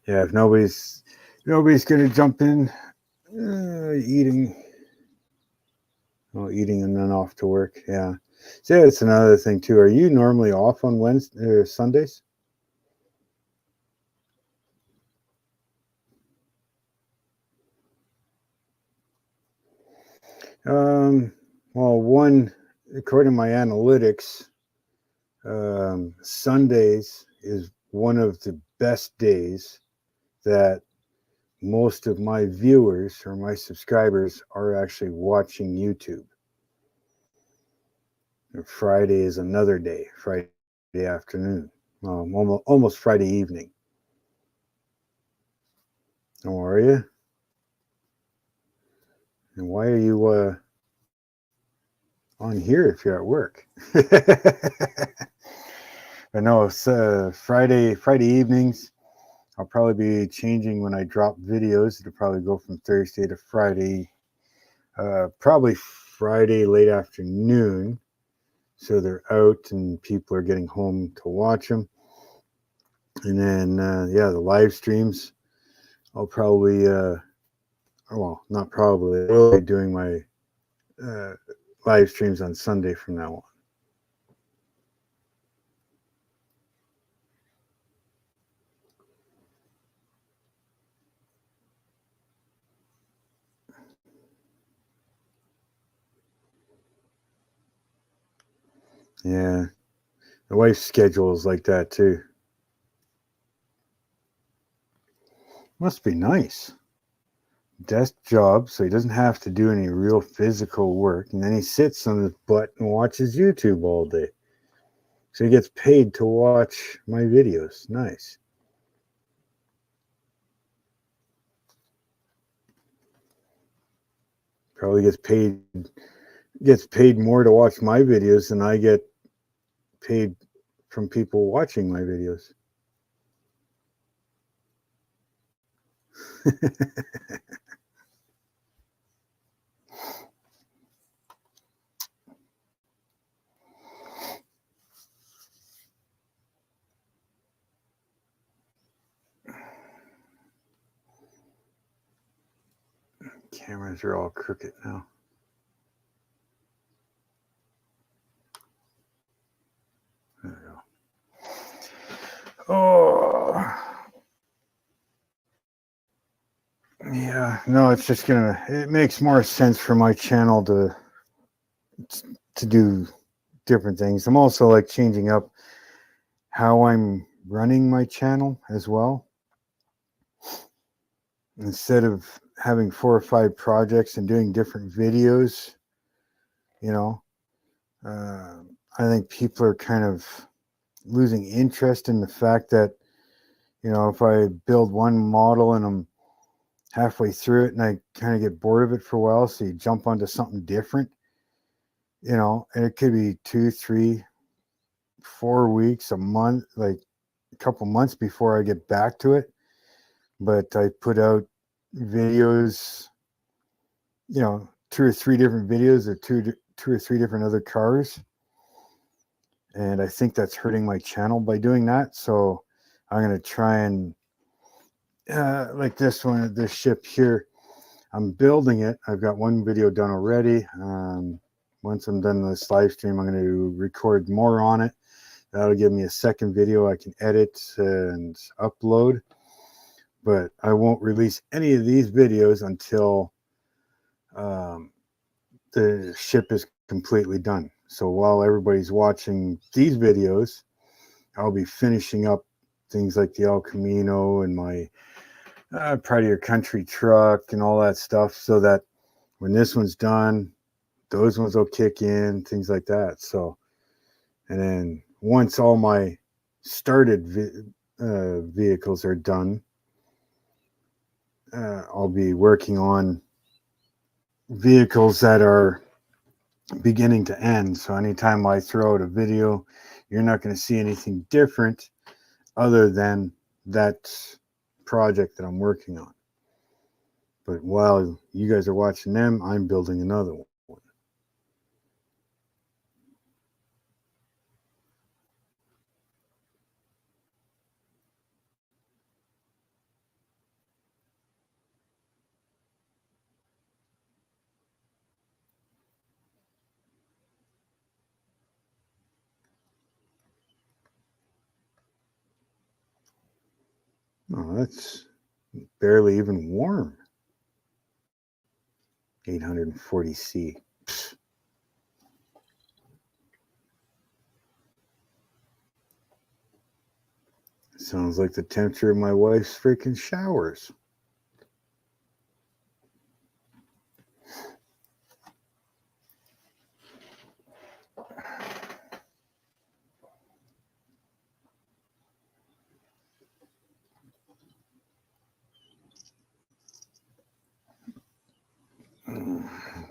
Speaker 1: Yeah, if nobody's gonna jump in, eating and then off to work. Yeah, so yeah, it's another thing too. Are you normally off on Wednesday or Sundays? Well, according to my analytics, Sundays is one of the best days that most of my viewers or my subscribers are actually watching YouTube. And Friday is another day, Friday afternoon, almost Friday evening. How are you? And why are you on here if you're at work? I know it's Friday evenings. I'll probably be changing when I drop videos. It'll probably go from Thursday to Friday, probably Friday late afternoon. So they're out and people are getting home to watch them. And then, the live streams, I'll probably, not probably, I will be doing my live streams on Sunday from now on. Yeah, the wife's schedule is like that too. Must be nice. Desk job, so he doesn't have to do any real physical work, and then he sits on his butt and watches YouTube all day. So he gets paid to watch my videos. Nice. Probably gets paid more to watch my videos than I get paid from people watching my videos. Cameras are all crooked now. There we go. Oh. Yeah, no, it's just it makes more sense for my channel to do different things. I'm also like changing up how I'm running my channel as well. Instead of having 4 or 5 projects and doing different videos, I think people are kind of losing interest in the fact that, if I build one model and I'm halfway through it and I kind of get bored of it for a while, so you jump onto something different, and it could be 2, 3, 4 weeks, a month, like a couple months before I get back to it. But I put out videos, 2 or 3 different videos of two or three different other cars. And I think that's hurting my channel by doing that. So I'm going to try and, like this one, this ship here, I'm building it. I've got one video done already. Once I'm done this live stream, I'm going to record more on it. That'll give me a second video I can edit and upload. But I won't release any of these videos until the ship is completely done. So while everybody's watching these videos, I'll be finishing up things like the El Camino and my part of your country truck and all that stuff, so that when this one's done, those ones will kick in, things like that. So, and then once all my started vehicles are done, I'll be working on vehicles that are beginning to end. So anytime I throw out a video, you're not going to see anything different other than that project that I'm working on. But while you guys are watching them, I'm building another one. Oh, that's barely even warm. 840C. Psst. Sounds like the temperature of my wife's freaking showers.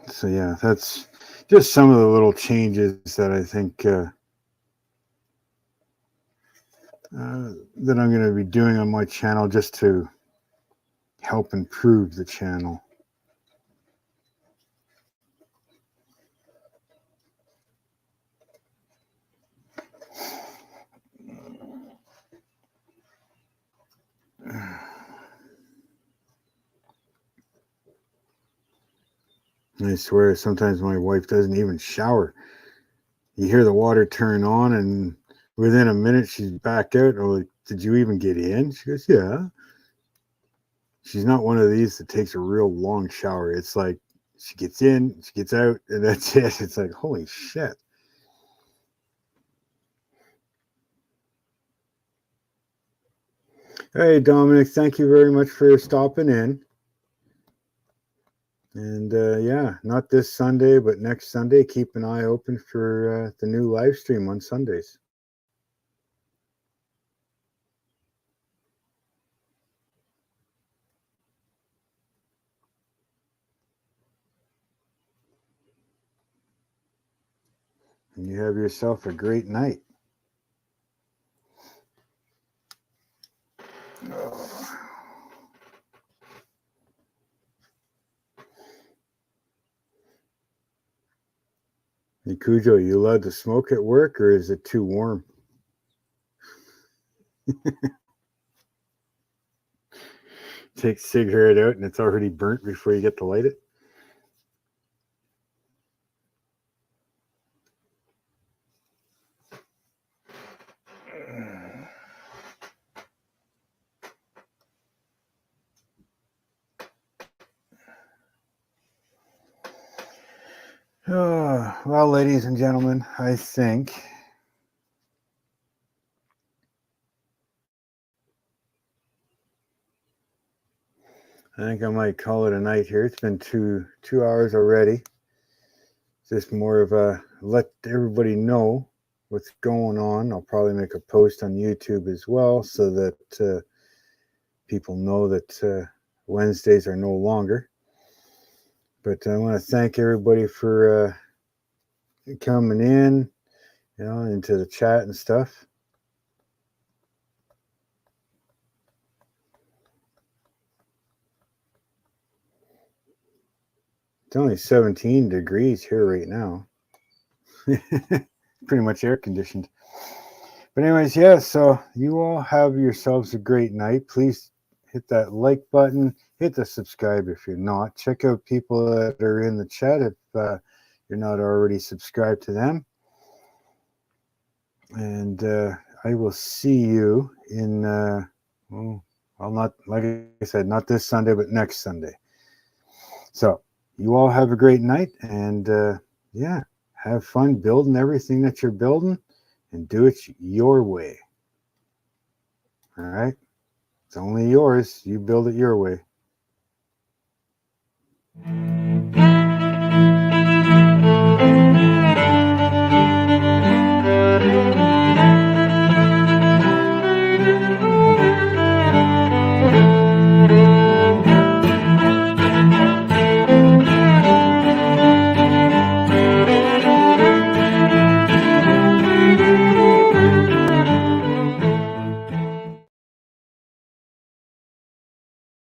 Speaker 1: So yeah, that's just some of the little changes that I think that I'm going to be doing on my channel, just to help improve the channel. I swear, sometimes my wife doesn't even shower. You hear the water turn on, and within a minute she's back out. I'm like, did you even get in? She goes, yeah. She's not one of these that takes a real long shower. It's like she gets in, she gets out, and that's it. It's like, holy shit. Hey, Dominic, thank you very much for stopping in. And yeah, not this Sunday, but next Sunday, keep an eye open for the new live stream on Sundays. And you have yourself a great night. Oh. Hey, Cujo, you allowed to smoke at work, or is it too warm? Take cigarette out and it's already burnt before you get to light it. Oh, well, ladies and gentlemen, I think I might call it a night here. It's been two hours already. Just more of a let everybody know what's going on. I'll probably make a post on YouTube as well, so that people know that Wednesdays are no longer. But I want to thank everybody for coming in, into the chat and stuff. It's only 17 degrees here right now. Pretty much air conditioned. But anyways, yeah, so you all have yourselves a great night. Please hit that like button. Hit the subscribe if you're not. Check out people that are in the chat if you're not already subscribed to them. And I will see you in, well, not, like I said, not this Sunday, but next Sunday. So you all have a great night, and yeah, have fun building everything that you're building, and do it your way. All right. It's only yours. You build it your way.